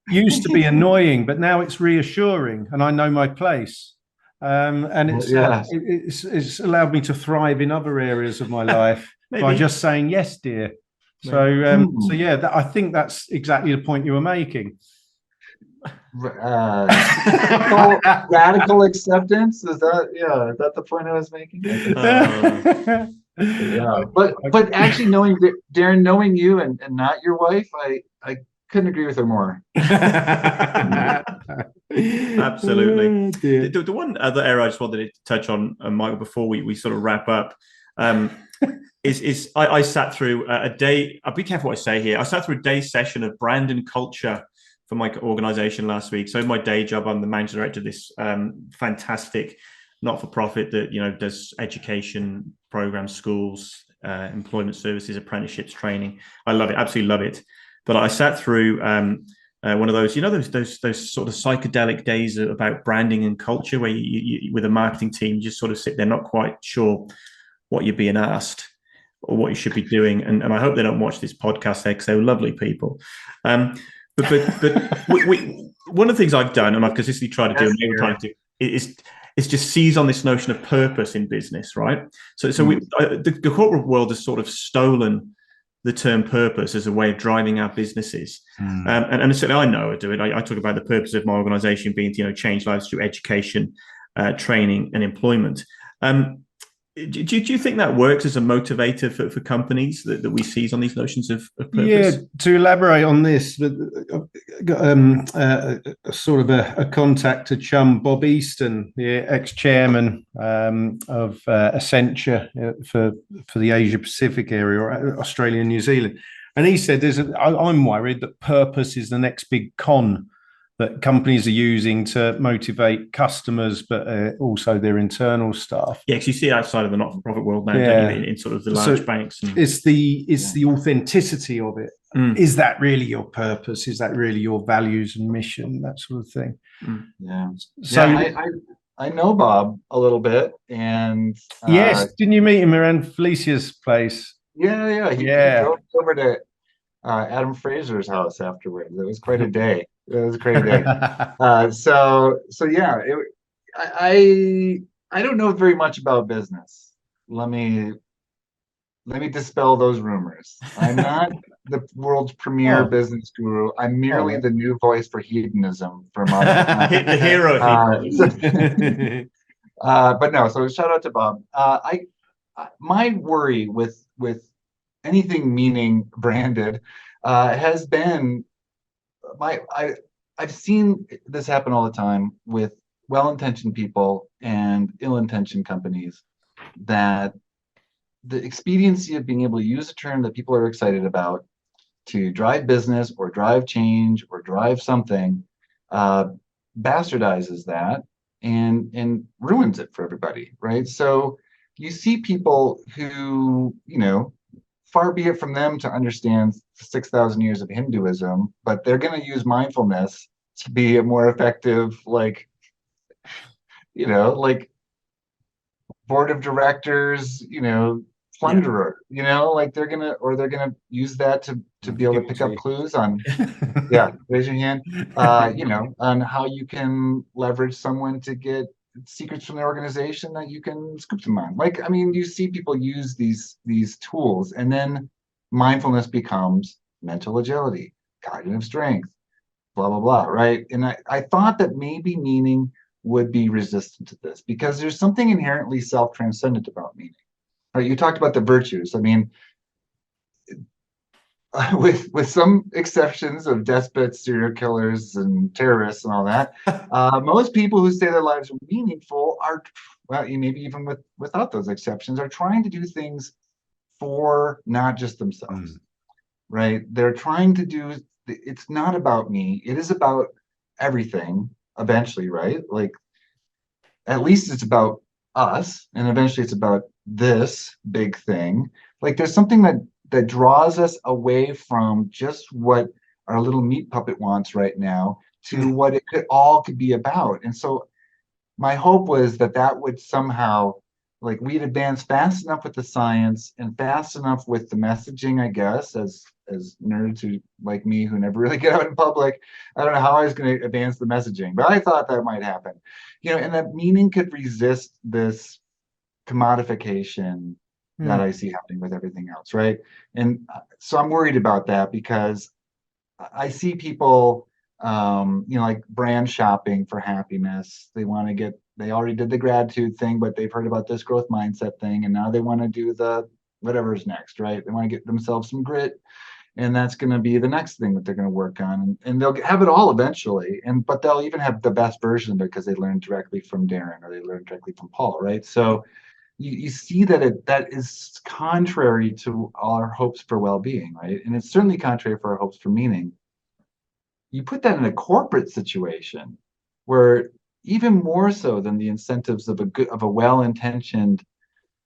used to be annoying, but now it's reassuring, and I know my place. And it's allowed me to thrive in other areas of my life by just saying yes, dear. So yeah, I think that's exactly the point you were making. Radical acceptance, is that the point I was making? But actually knowing Darren, knowing you and not your wife, I couldn't agree with her more. Absolutely. The one other area I just wanted to touch on, Michael, before we sort of wrap up, is I sat through a day. I'll be careful what I say here. I sat through a day session of brand and culture for my organization last week. So in my day job, I'm the managing director of this fantastic not-for-profit that does education programs, schools, employment services, apprenticeships, training. I love it, absolutely love it. But I sat through one of those, those sort of psychedelic days about branding and culture, where you with a marketing team, you just sort of sit there, not quite sure what you're being asked or what you should be doing. And I hope they don't watch this podcast there, because they're lovely people. But one of the things I've done, and I've consistently tried to do, and every time is just seize on this notion of purpose in business, right? So the corporate world has sort of stolen the term purpose as a way of driving our businesses. And certainly I know I do it. I talk about the purpose of my organization being to change lives through education, training, and employment. Do you think that works as a motivator for companies that we seize on these notions of purpose? Yeah, to elaborate on this, sort of a contact to chum Bob Easton, the ex-chairman of Accenture for the Asia Pacific area, or Australia and New Zealand, and he said, I'm worried that purpose is the next big con that companies are using to motivate customers, but also their internal staff. Yeah, because you see outside of the not-for-profit world now, don't you, in sort of the large banks. It's the authenticity of it. Is that really your purpose? Is that really your values and mission? That sort of thing. Yeah. So I know Bob a little bit, and yes, didn't you meet him around Felicia's place? Yeah. He drove over to Adam Fraser's house afterwards. It was quite a day. It was a great day. So yeah, I don't know very much about business. Let me dispel those rumors. I'm not the world's premier business guru. I'm merely the new voice for hedonism from the hero. But no. So shout out to Bob. My worry with anything meaning branded has been I've seen this happen all the time with well-intentioned people and ill-intentioned companies, that the expediency of being able to use a term that people are excited about to drive business or drive change or drive something bastardizes that and ruins it for everybody, right? So you see people who, far be it from them to understand 6,000 years of Hinduism, but they're going to use mindfulness to be a more effective, like board of directors, plunderer, like they're gonna use that to be able to pick up clues on, yeah, raise your hand, on how you can leverage someone to get secrets from the organization that you can scoop them on. Like, I mean, you see people use these tools, and then mindfulness becomes mental agility, cognitive strength, blah, blah, blah, right? And I thought that maybe meaning would be resistant to this because there's something inherently self-transcendent about meaning. Right? You talked about the virtues. I mean, with some exceptions of despots, serial killers, and terrorists and all that, most people who say their lives are meaningful are, well, maybe even without those exceptions, are trying to do things for not just themselves, right? They're trying to do, it's not about me. It is about everything eventually, right? Like, at least it's about us, and eventually it's about this big thing. Like, there's something that draws us away from just what our little meat puppet wants right now to what it could be about. And so my hope was that would somehow, like, we'd advance fast enough with the science and fast enough with the messaging, I guess, as nerds who like me who never really get out in public. I don't know how I was going to advance the messaging, but I thought that might happen. And that meaning could resist this commodification that I see happening with everything else, right? And so I'm worried about that because I see people, like brand shopping for happiness. They already did the gratitude thing, but they've heard about this growth mindset thing, and now they want to do the whatever's next, right? They want to get themselves some grit, and that's going to be the next thing that they're going to work on, and they'll have it all eventually, but they'll even have the best version of it because they learned directly from Darren or they learned directly from Paul, right? So you see that is contrary to all our hopes for well-being, right? And it's certainly contrary for our hopes for meaning. You put that in a corporate situation where even more so than the incentives of a well-intentioned,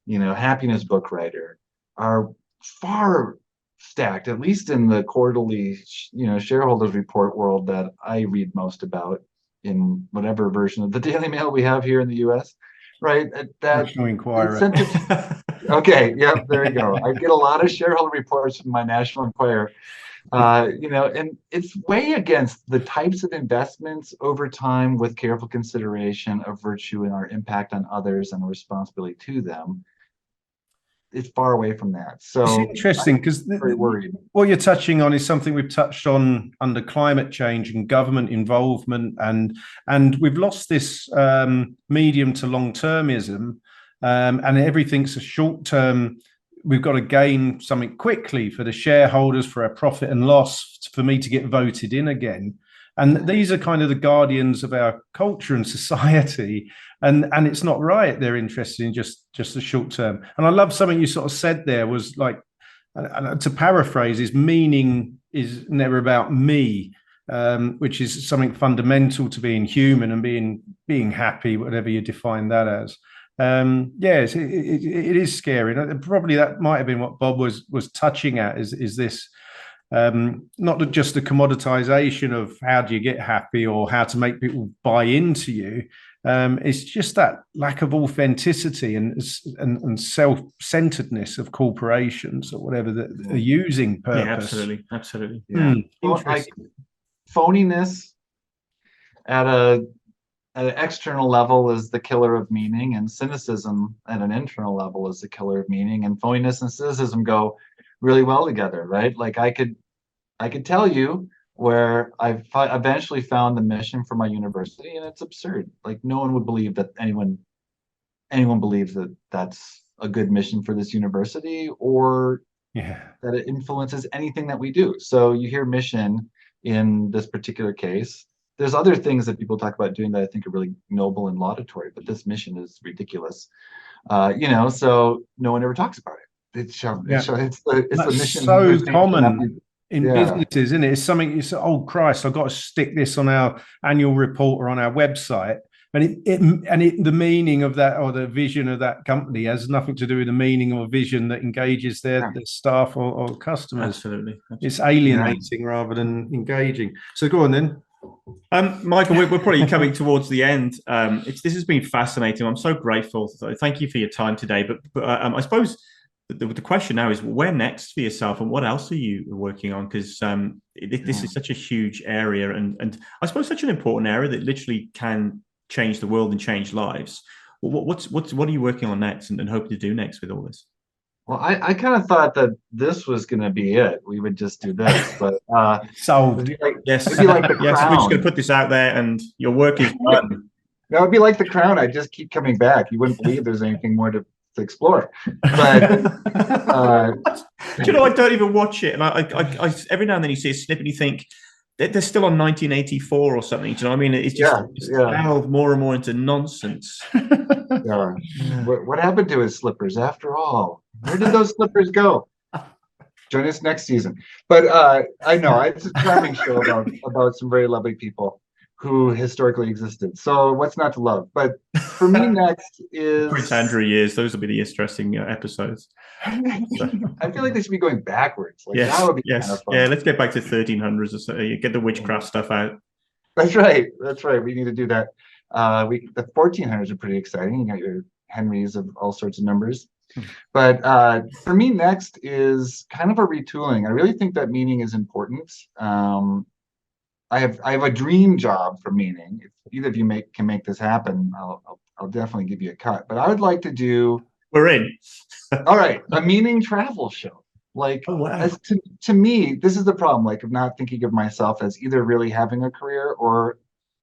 happiness book writer are far stacked, at least in the quarterly, shareholders report world that I read most about in whatever version of the Daily Mail we have here in the US. Right, that National Enquirer. Okay, yep, there you go. I get a lot of shareholder reports from my National Enquirer, and it's way against the types of investments over time with careful consideration of virtue and our impact on others and the responsibility to them. It's far away from that. So it's interesting because what you're touching on is something we've touched on under climate change and government involvement, and we've lost this medium to long termism, and everything's a short term. We've got to gain something quickly for the shareholders, for our profit and loss, for me to get voted in again. And these are kind of the guardians of our culture and society. And it's not right. They're interested in just the short term. And I love something you sort of said there was like, to paraphrase, is meaning is never about me, which is something fundamental to being human and being happy, whatever you define that as. Yes, it is scary. And probably that might have been what Bob was touching at is this. Not just the commoditization of how do you get happy or how to make people buy into you. It's just that lack of authenticity and self-centeredness of corporations or whatever that are using purpose. Yeah, absolutely. Yeah. Like phoniness at an external level is the killer of meaning, and cynicism at an internal level is the killer of meaning. And phoniness and cynicism go really well together, right? Like I could tell you where I've eventually found the mission for my university, and it's absurd. Like no one would believe that anyone believes that that's a good mission for this university, or that it influences anything that we do. So you hear mission in this particular case. There's other things that people talk about doing that I think are really noble and laudatory, but this mission is ridiculous. So no one ever talks about it. It's the mission. So common in businesses, isn't it? It's something you say, oh Christ, I've got to stick this on our annual report or on our website. the meaning of that, or the vision of that company, has nothing to do with the meaning or vision that engages their staff or customers. Absolutely. It's alienating rather than engaging. So go on then. Michael, we're probably coming towards the end. This has been fascinating. I'm so grateful. So thank you for your time today. But I suppose the question now is, where next for yourself, and what else are you working on? Because this is such a huge area, and I suppose such an important area that literally can change the world and change lives. What are you working on next, and hoping to do next with all this? Well, I kind of thought that this was going to be it. We would just do this, but solved. Yes, it'd be like the yes. Crown. We're just going to put this out there, and your work is done. That would be like the Crown. I just keep coming back. You wouldn't believe there's anything more to explore. But do you know, I don't even watch it, and I every now and then you see a snippet, and you think they're still on 1984 or something. Do you know what I mean? It's just delved more and more into nonsense. What happened to his slippers after all? Where did those slippers go? Join us next season. But I know it's a charming show about some very lovely people who historically existed. So what's not to love? But for me, next is Prince Andrew years. Those will be the interesting episodes. I feel like they should be going backwards. Like, yes, that would be yes, kind of fun. yeah. Let's get back to 1300s or so. You get the witchcraft stuff out. That's right. That's right. We need to do that. The 1400s are pretty exciting. You got your Henrys of all sorts of numbers. But for me, next is kind of a retooling. I really think that meaning is important. I have a dream job for meaning. If either of you can make this happen, I'll definitely give you a cut. But I would like to do. We're in. All right, a meaning travel show. Like, as to me, this is the problem. Like, of not thinking of myself as either really having a career or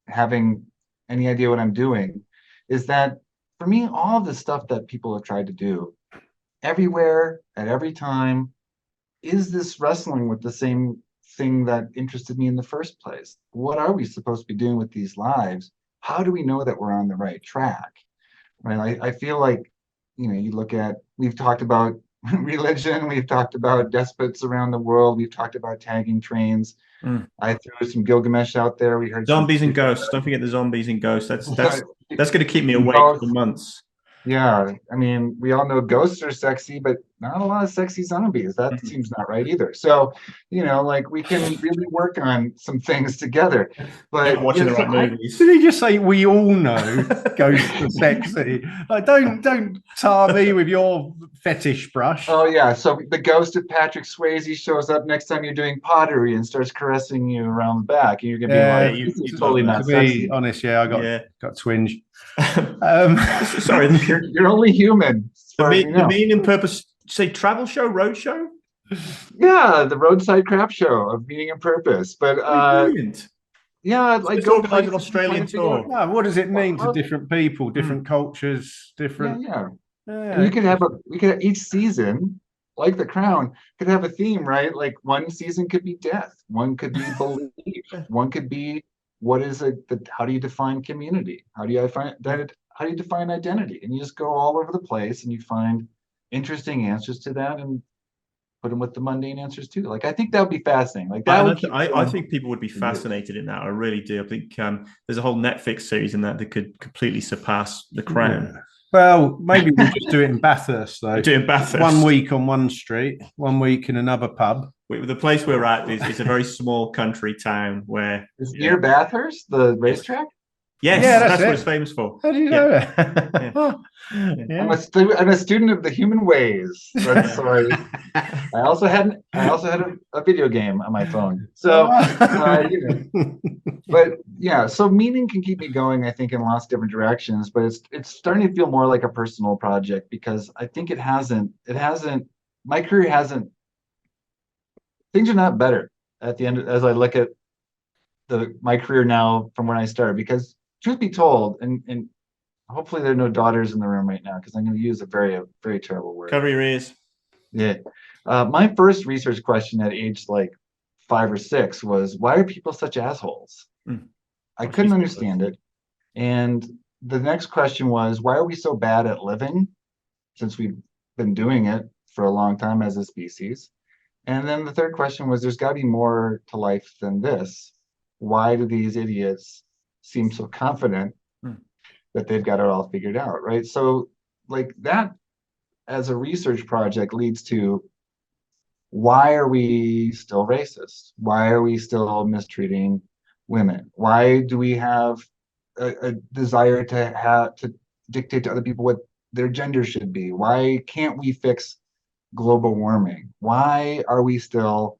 having any idea what I'm doing, is that for me, all of the stuff that people have tried to do everywhere at every time is this wrestling with the same thing that interested me in the first place. What are we supposed to be doing with these lives? How do we know that we're on the right track? Right? I feel like, you look at, we've talked about religion, we've talked about despots around the world, we've talked about tagging trains. I threw some Gilgamesh out there. We heard zombies and ghosts. Don't forget the zombies and ghosts. That's going to keep me awake for months. Yeah, I mean, we all know ghosts are sexy, but not a lot of sexy zombies. That seems not right either. So, like, we can really work on some things together. But watching the right movies. Did he just say we all know ghosts are sexy? Like, don't tar me with your fetish brush. Oh yeah, so the ghost of Patrick Swayze shows up next time you're doing pottery and starts caressing you around the back, and you're gonna be like, "This is totally not sexy." To be honest, I got twinge. Sorry, you're only human. The meaning and purpose. Say travel show, road show. Yeah, the roadside crap show of meaning and purpose. But brilliant. Yeah, like go organize an Australian tour. No, what does it mean to different people, different cultures, different? Yeah. And we could each season, like the Crown, could have a theme, right? Like one season could be death, one could be belief, one could be how do you define community? How do you define identity? And you just go all over the place and you find interesting answers to that and put them with the mundane answers too. Like, I think that would be fascinating. Like, I think people would be fascinated in that. I really do. I think there's a whole Netflix series in that could completely surpass The Crown. Yeah. Well, maybe we'll just do it in Bathurst, though. Do it in Bathurst. 1 week on one street, 1 week in another pub. The place we're at is a very small country town where... Is near Bathurst, the racetrack? Yes, that's what it's famous for. How do you know that? I'm a student of the human ways. So I also had a video game on my phone. So, but yeah, so meaning can keep me going, I think, in lots of different directions, but it's starting to feel more like a personal project, because I think my career hasn't, things are not better at the end as I look at my career now from when I started, because truth be told, and hopefully there are no daughters in the room right now, because I'm going to use a very, very terrible word. Cover your ears. Yeah. My first research question at age like 5 or 6 was, why are people such assholes? I couldn't understand it. And the next question was, why are we so bad at living, since we've been doing it for a long time as a species? And then the third question was, there's got to be more to life than this. Why do these idiots seem so confident that they've got it all figured out, right? So like that as a research project leads to, why are we still racist? Why are we still mistreating women? Why do we have a desire to dictate to other people what their gender should be? Why can't we fix global warming? Why are we still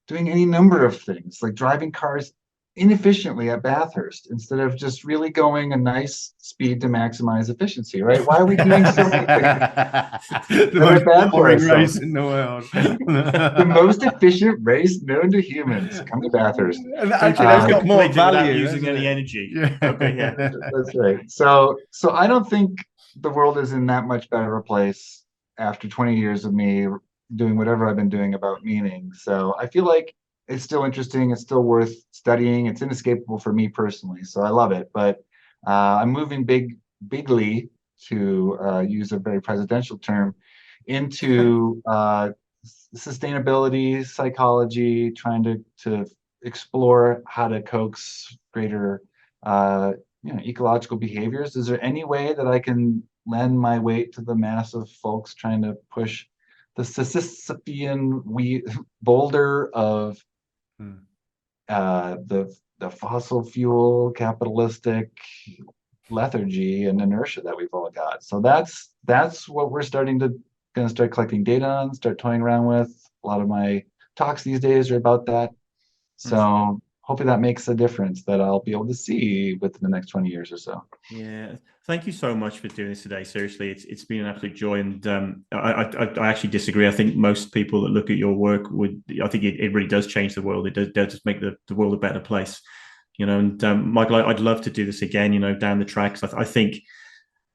doing any number of things like driving cars inefficiently at Bathurst instead of just really going a nice speed to maximize efficiency, right? Why are we doing so many things? The most boring race in the world. The most efficient race known to humans. Come to Bathurst. And actually, that's got more value using any energy. Okay, yeah. That's right. So I don't think the world is in that much better a place after 20 years of me doing whatever I've been doing about meaning. So I feel like it's still interesting. It's still worth studying. It's inescapable for me personally. So I love it. But I'm moving bigly, to use a very presidential term, into sustainability, psychology, trying to explore how to coax greater ecological behaviors. Is there any way that I can lend my weight to the mass of folks trying to push the Sisyphean boulder of the fossil fuel capitalistic lethargy and inertia that we've all got? So that's what we're gonna start collecting data on, start toying around with. A lot of my talks these days are about that. So hopefully that makes a difference that I'll be able to see within the next 20 years or so. Yeah, thank you so much for doing this today. Seriously, it's been an absolute joy, and I actually disagree. I think most people that look at your work I think it really does change the world. It does just make the world a better place, And Michael, I'd love to do this again, down the track. I think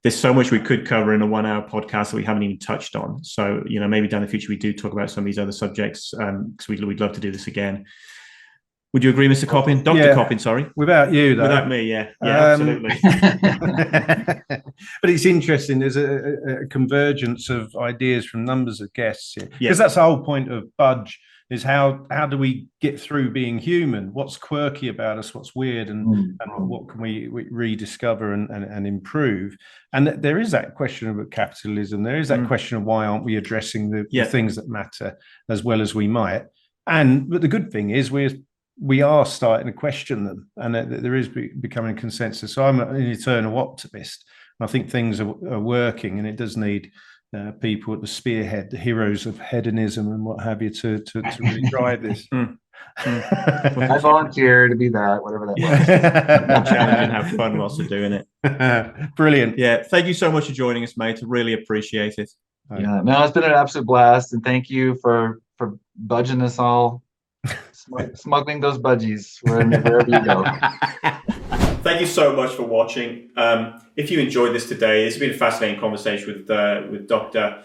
there's so much we could cover in a 1 hour podcast that we haven't even touched on. So maybe down the future we do talk about some of these other subjects, because we'd love to do this again. Would you agree, Mr. Coppin? Dr. Coppin, sorry. Without you, though. Without me, yeah. Yeah, absolutely. But it's interesting. There's a convergence of ideas from numbers of guests here. Because that's the whole point of Budge, is how do we get through being human? What's quirky about us? What's weird? And what can we rediscover and improve? And there is that question about capitalism. There is that question of why aren't we addressing the things that matter as well as we might? But the good thing is we are starting to question them, and there is becoming consensus. So I'm an eternal optimist. I think things are working, and it does need people at the spearhead, the heroes of hedonism and what have you, to really drive this. I volunteer to be that, whatever that was. Challenge and have fun whilst we're doing it. Brilliant. Yeah, thank you so much for joining us, mate. I really appreciate it. Yeah, no, it's been an absolute blast, and thank you for budging us all. Smuggling those budgies wherever you go. Thank you so much for watching. If you enjoyed this today, it's been a fascinating conversation with Dr.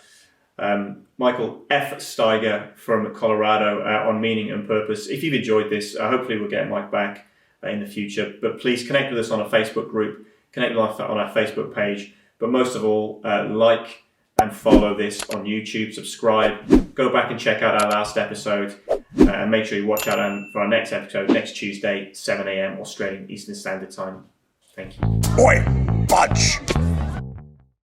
Michael F. Steger from Colorado on meaning and purpose. If you've enjoyed this, hopefully we'll get Mike back in the future. But please connect with us on our Facebook group, connect with us on our Facebook page. But most of all, like and follow this on YouTube, subscribe, go back and check out our last episode, and make sure you watch out for our next episode next Tuesday, 7 a.m. Australian Eastern Standard Time. Thank you. Oi, Budge!